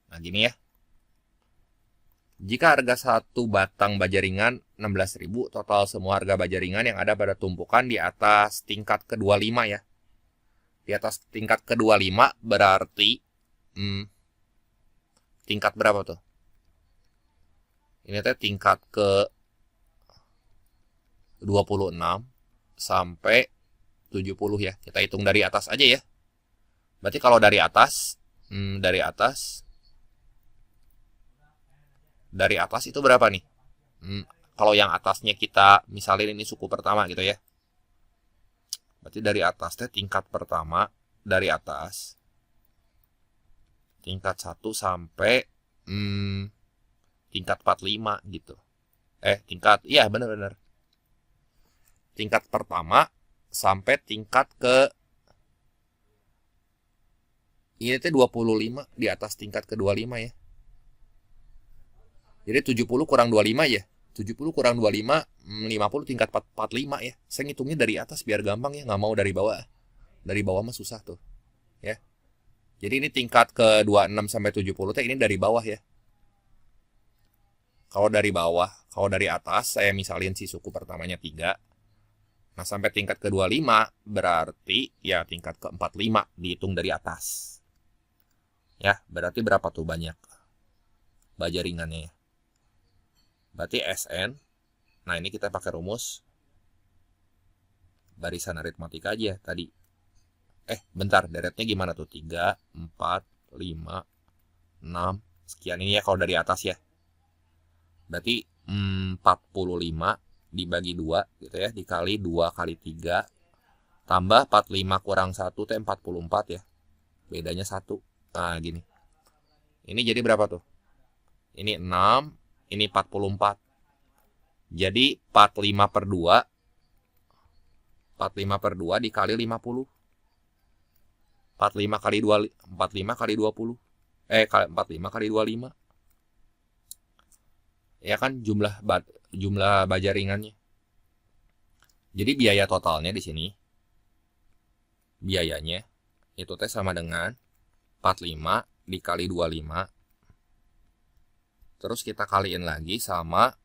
Nah, gini ya. Jika harga satu batang baja ringan 16.000, total semua harga baja ringan yang ada pada tumpukan di atas tingkat ke-25 ya. Di atas tingkat ke-25 berarti tingkat berapa tuh? Ini teh tingkat ke 26 sampai 70 ya. Kita hitung dari atas aja ya. Berarti kalau dari atas itu berapa nih? Kalau yang atasnya kita misalin ini suku pertama gitu ya. Berarti dari atas teh tingkat pertama dari atas tingkat 1 sampai tingkat 45 gitu. Iya benar-benar. Tingkat pertama sampai tingkat ke ini teh 25 di atas tingkat ke-25 ya. Jadi 70 kurang 25 ya. 70 kurang 25, 50 tingkat 45 ya. Saya ngitungnya dari atas biar gampang ya, nggak mau dari bawah. Dari bawah mah susah tuh. Ya. Jadi ini tingkat ke 26 sampai 70 teh ini dari bawah ya. Kalau dari bawah, kalau dari atas saya misalin si suku pertamanya 3. Nah, sampai tingkat ke-25 berarti ya tingkat ke-45 dihitung dari atas. Ya, berarti berapa tuh banyak baja ringannya ya. Berarti SN, nah ini kita pakai rumus barisan aritmatika aja tadi. Bentar, deretnya gimana tuh? 3, 4, 5, 6, sekian ini ya kalau dari atas ya. Berarti 45 dibagi 2 gitu ya, dikali 2 kali 3, tambah 45 kurang 1 itu 44 ya. Bedanya 1. Nah gini. Ini jadi berapa tuh? Ini 6, ini 44. Jadi 45 per 2 dikali 50. 45 kali 20. 45 kali 25. Ya kan jumlah baja ringannya. Jadi biaya totalnya di sini biayanya itu teh sama dengan 45 dikali 25. Terus kita kaliin lagi sama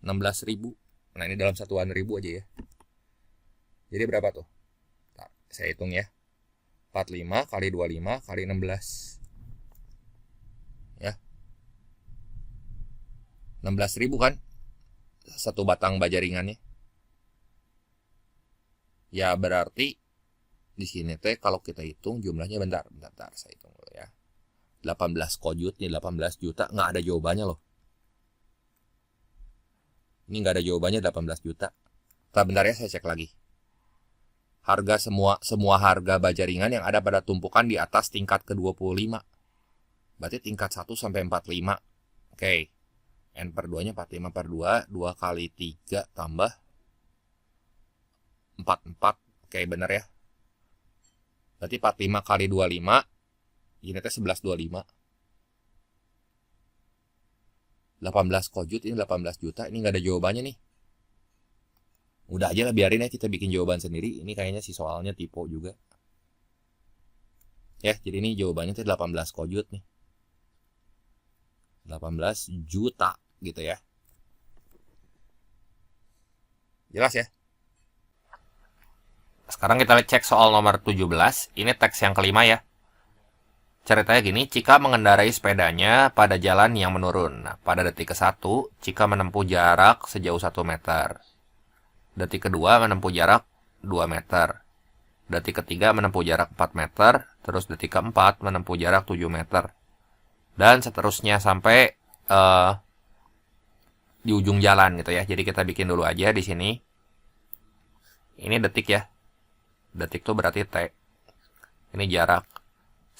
16.000. Nah, ini dalam satuan ribu aja ya. Jadi berapa tuh? Nah, saya hitung ya. 45 kali 25 kali 16. Ya. 16.000 kan? Satu batang baja ringannya. Ya, berarti di sini teh kalau kita hitung jumlahnya bentar saya hitung dulu ya. 18 kojut nih, 18 juta, nggak ada jawabannya loh. Ini nggak ada jawabannya 18 juta. Bentar ya, saya cek lagi. Harga semua harga baja ringan yang ada pada tumpukan di atas tingkat ke-25. Berarti tingkat 1 sampai 45. Oke. N per 2-nya 45 per 2, 2 kali 3 tambah 44. Oke, bener ya. Berarti 45 kali 25 ini teh 1125. 18 kojut ini 18 juta. Ini nggak ada jawabannya nih. Udah aja lah, biarin ya kita bikin jawaban sendiri. Ini kayaknya si soalnya typo juga. Ya, jadi ini jawabannya teh 18 kojut nih. 18 juta gitu ya. Jelas ya? Sekarang kita cek soal nomor 17. Ini teks yang kelima ya. Ceritanya gini, Cika mengendarai sepedanya pada jalan yang menurun. Nah, pada detik ke-1, Cika menempuh jarak sejauh 1 meter. Detik kedua menempuh jarak 2 meter. Detik ketiga menempuh jarak 4 meter. Terus detik keempat menempuh jarak 7 meter. Dan seterusnya sampai di ujung jalan gitu ya. Jadi kita bikin dulu aja di sini. Ini detik ya. Detik itu berarti T. Ini jarak.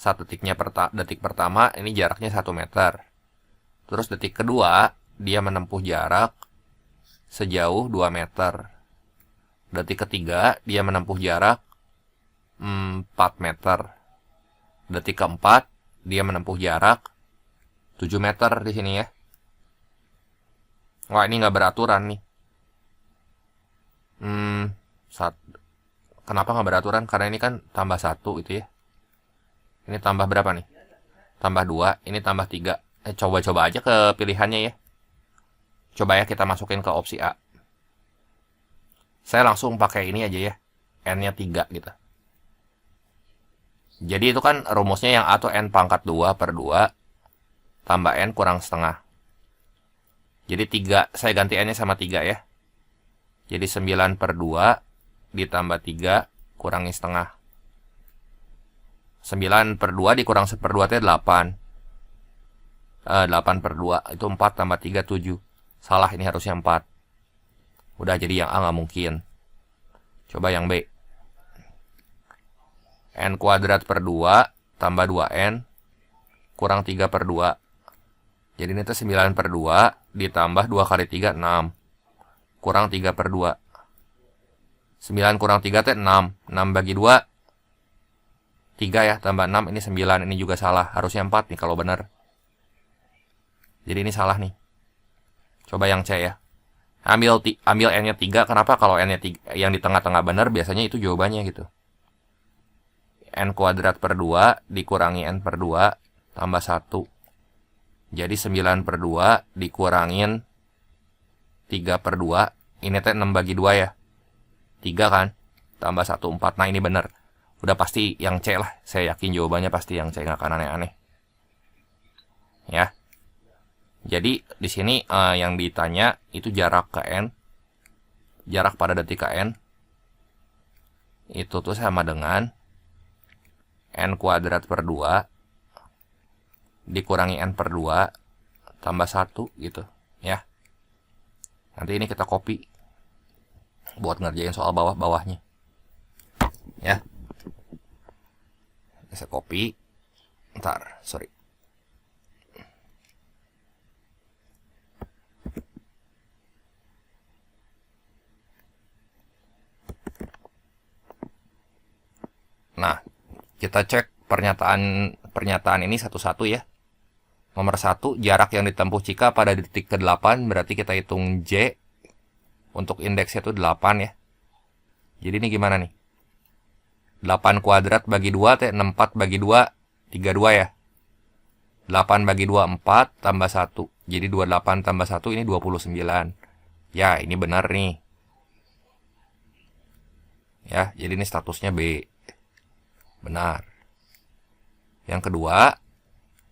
Detik pertama ini jaraknya 1 meter. Terus detik kedua dia menempuh jarak sejauh 2 meter. Detik ketiga, dia menempuh jarak 4 meter. Detik keempat, dia menempuh jarak 7 meter di sini ya. Wah, ini nggak beraturan nih. Kenapa nggak beraturan? Karena ini kan tambah 1 itu ya. Ini tambah berapa nih? Tambah 2, ini tambah 3. Coba-coba aja ke pilihannya ya. Coba ya kita masukin ke opsi A. Saya langsung pakai ini aja ya. N-nya 3 gitu. Jadi itu kan rumusnya yang A tuh N pangkat 2 per 2 tambah N kurang setengah. Jadi 3, saya ganti N-nya sama 3 ya. Jadi 9 per 2 ditambah 3 kurangi setengah. 9 per 2 dikurang 1 per 2 itu 8. 8 per 2 itu 4 tambah 3 7. Salah, ini harusnya 4. Udah, jadi yang A nggak mungkin. Coba yang B. N kuadrat per 2 tambah 2N kurang 3 per 2. Jadi ini tuh 9 per 2 ditambah 2 kali 3 6. Kurang 3 per 2. 9 kurang 3 itu 6. 6 bagi 2 3 ya, tambah 6 ini 9. Ini juga salah, harusnya 4 nih kalau benar. Jadi ini salah nih. Coba yang C ya. Ambil N-nya 3. Kenapa? Kalau N-nya 3 yang di tengah-tengah benar, biasanya itu jawabannya gitu. N kuadrat per 2 dikurangi N per 2 tambah 1. Jadi 9 per 2 dikurangin 3 per 2. Ini teh 6 bagi 2 ya. 3 kan? Tambah 1, 4. Nah, ini benar. Udah pasti yang C lah. Saya yakin jawabannya pasti yang C, nggak akan aneh-aneh. Ya. Jadi di sini yang ditanya itu jarak ke N. Jarak pada detik ke N. Itu tuh sama dengan N kuadrat per 2 dikurangi N per 2 tambah 1 gitu ya. Nanti ini kita copy buat ngerjain soal bawah-bawahnya ya. Saya copy. Ntar, sorry. Nah, kita cek pernyataan ini satu-satu ya. Nomor 1, jarak yang ditempuh Cika pada detik ke-8, berarti kita hitung J. Untuk indeksnya itu 8 ya. Jadi ini gimana nih? 8 kuadrat bagi 2, 64 bagi 2, 32 ya. 8 bagi 2, 4, tambah 1. Jadi 28 tambah 1, ini 29. Ya, ini benar nih. Ya, jadi ini statusnya B. Benar. Yang kedua,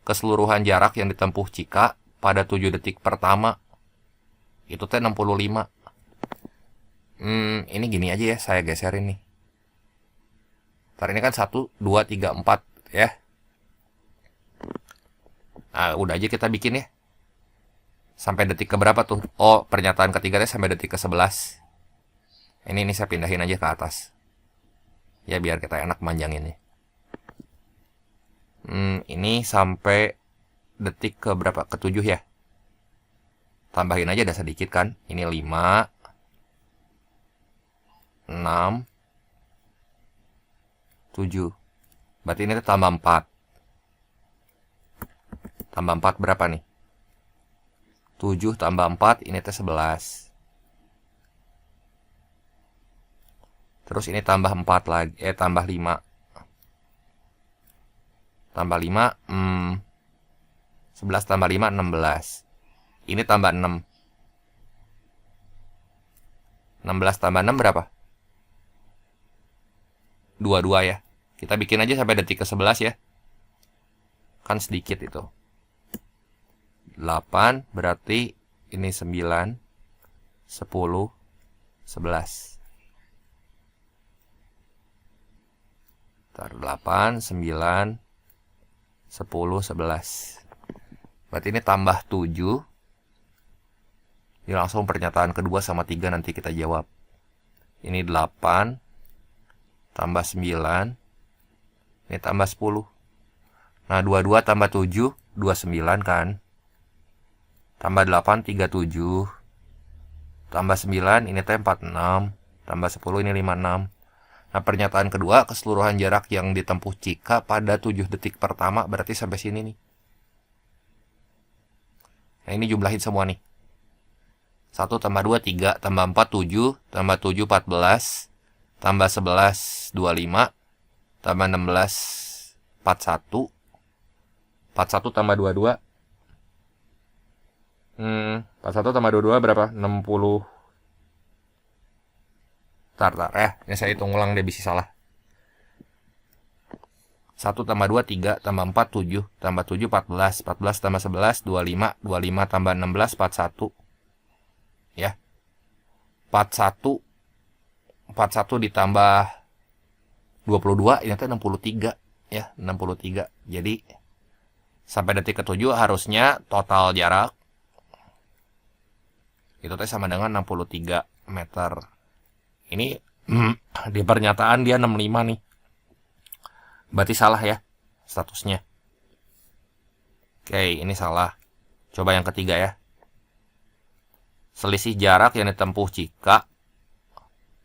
keseluruhan jarak yang ditempuh Cika pada 7 detik pertama. Itu 65. Ini gini aja ya, saya geserin nih. Ntar ini kan 1, 2, 3, 4 ya. Nah, udah aja kita bikin ya. Sampai detik ke berapa tuh? Oh, pernyataan ketiganya sampai detik ke-11. Ini saya pindahin aja ke atas. Ya, biar kita enak manjanginnya. Ini sampai detik ke berapa? Ke-7 ya. Tambahin aja ada sedikit kan. Ini 5, 6, 7. Berarti ini tambah 4. Tambah 4 berapa nih? 7 tambah 4, ini 11. Terus ini tambah 4 lagi. Tambah 5. Tambah 5. 11 tambah 5, 16. Ini tambah 6. 16 tambah 6 berapa? 22 ya. Kita bikin aja sampai detik ke-11 ya. Kan sedikit itu. 8 berarti ini 9, 10, 11. 8, 9, 10, 11. Berarti ini tambah 7. Ini langsung pernyataan kedua sama 3 nanti kita jawab. Ini 8 tambah 9. Ini tambah 10. Nah, 22 tambah 7, 29 kan. Tambah 8, 37. Tambah 9, ini teh 46. tambah 10 ini 56. Nah, pernyataan kedua, keseluruhan jarak yang ditempuh Cika pada 7 detik pertama, berarti sampai sini nih. Nah, ini jumlahin semua nih. 1 tambah 2, 3, tambah 4, 7, tambah 7, 14, tambah 11, 25, tambah 16, 41, 41 tambah 22, 41 tambah 22 berapa? 60. Tar, ini saya hitung ulang deh, bisa salah. 1 tambah 2, 3, tambah 4, 7, tambah 7, 14, 14 tambah 11, 25, 25 tambah 16, 41. Ya. 41, 41 ditambah 22, ini tuh 63. Ya, 63. Jadi, sampai detik ke-7 harusnya total jarak itu teh sama dengan 63 meter. Ini di pernyataan dia 65 nih. Berarti salah ya statusnya. Oke, ini salah. Coba yang ketiga ya. Selisih jarak yang ditempuh Cika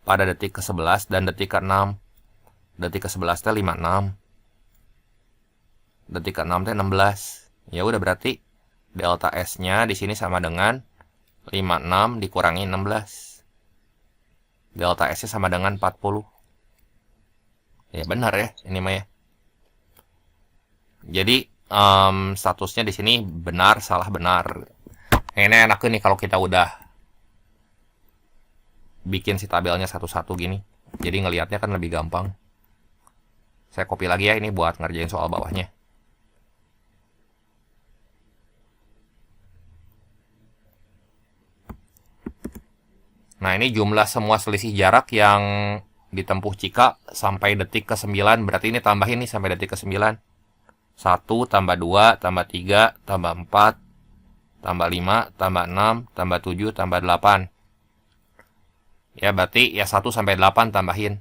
pada detik ke-11 dan detik ke-6. Detik ke-11 teh 56. Detik ke-6 teh 16. Ya udah, berarti delta S-nya di sini sama dengan 56 dikurangi 16. Delta S-nya sama dengan 40. Ya benar ya, ini mah ya. Jadi statusnya di sini benar, salah, benar. Ini enak nih kalau kita udah bikin si tabelnya satu-satu gini. Jadi ngelihatnya kan lebih gampang. Saya copy lagi ya ini buat ngerjain soal bawahnya. Nah, ini jumlah semua selisih jarak yang ditempuh Cika sampai detik ke-9. Berarti ini tambahin nih sampai detik ke-9. 1 tambah 2 tambah 3 tambah 4 tambah 5 tambah 6 tambah 7 tambah 8. Ya, berarti ya 1 sampai 8 tambahin.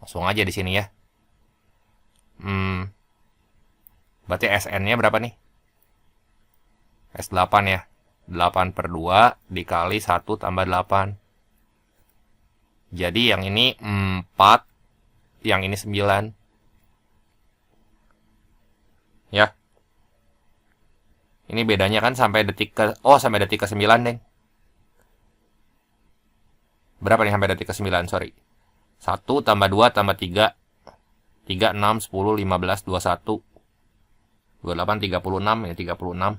Langsung aja di sini ya. Berarti SN-nya berapa nih? S8 ya. 8 per 2 dikali 1 tambah 8. Jadi yang ini 4, yang ini 9. Ya. Ini bedanya kan sampai detik sampai detik ke 9, Deng. Berapa nih sampai detik ke 9? Sorry. 1 tambah 2 tambah 3. 3, 6, 10, 15, 21. 28, 36, ya 36.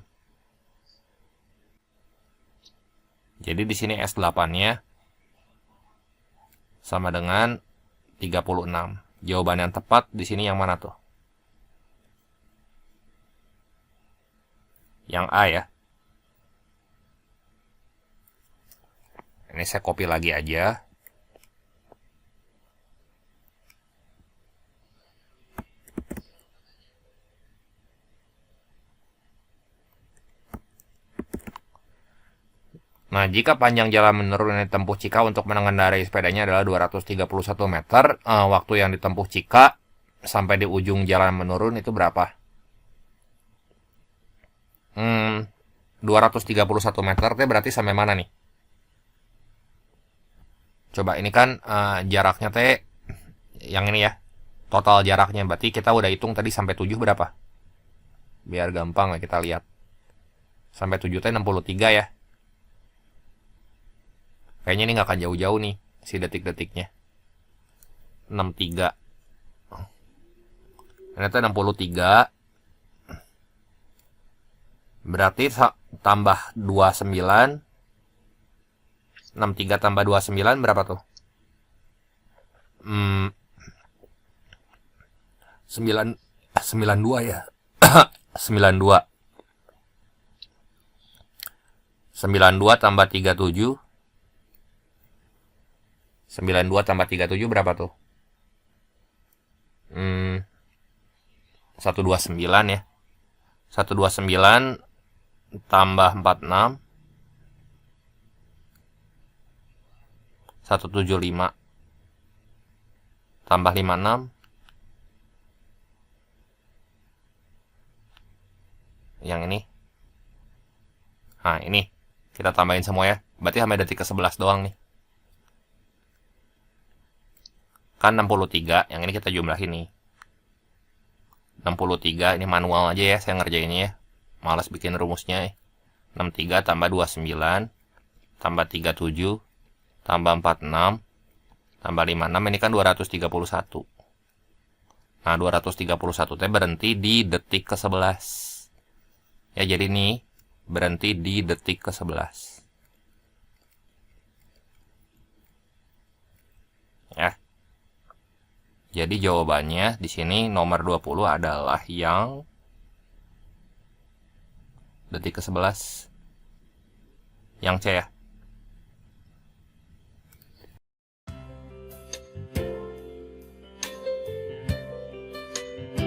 Jadi di sini S8-nya sama dengan 36. Jawaban yang tepat di sini yang mana tuh? Yang A ya. Ini saya copy lagi aja. Nah, jika panjang jalan menurun yang ditempuh Cika untuk mengendarai sepedanya adalah 231 meter, waktu yang ditempuh Cika sampai di ujung jalan menurun itu berapa? 231 meter itu berarti sampai mana nih? Coba ini kan jaraknya teh yang ini ya. Total jaraknya berarti kita udah hitung tadi sampai 7 berapa? Biar gampang ya kita lihat. Sampai 7 teh 63 ya. Kayaknya ini nggak akan jauh-jauh nih si detik-detiknya. 63. Ternyata 63. Berarti tambah 29. 63 tambah 29 berapa tuh? 92 ya. 92. 92 tambah 37. 92 tambah 37 berapa tuh? 129 ya. 129 tambah 46. 175 tambah 56. Yang ini. Nah, ini kita tambahin semua ya. Berarti sampai detik ke 11 doang nih. Kan 63, yang ini kita jumlahin nih. 63, ini manual aja ya saya ngerjainnya ya. Malas bikin rumusnya ya. 63 tambah 29, tambah 37, tambah 46, tambah 56, ini kan 231. Nah, 231 teh berhenti di detik ke-11. Ya, jadi nih berhenti di detik ke-11. Ya. Jadi jawabannya di sini nomor 20 adalah yang detik ke-11. Yang C ya.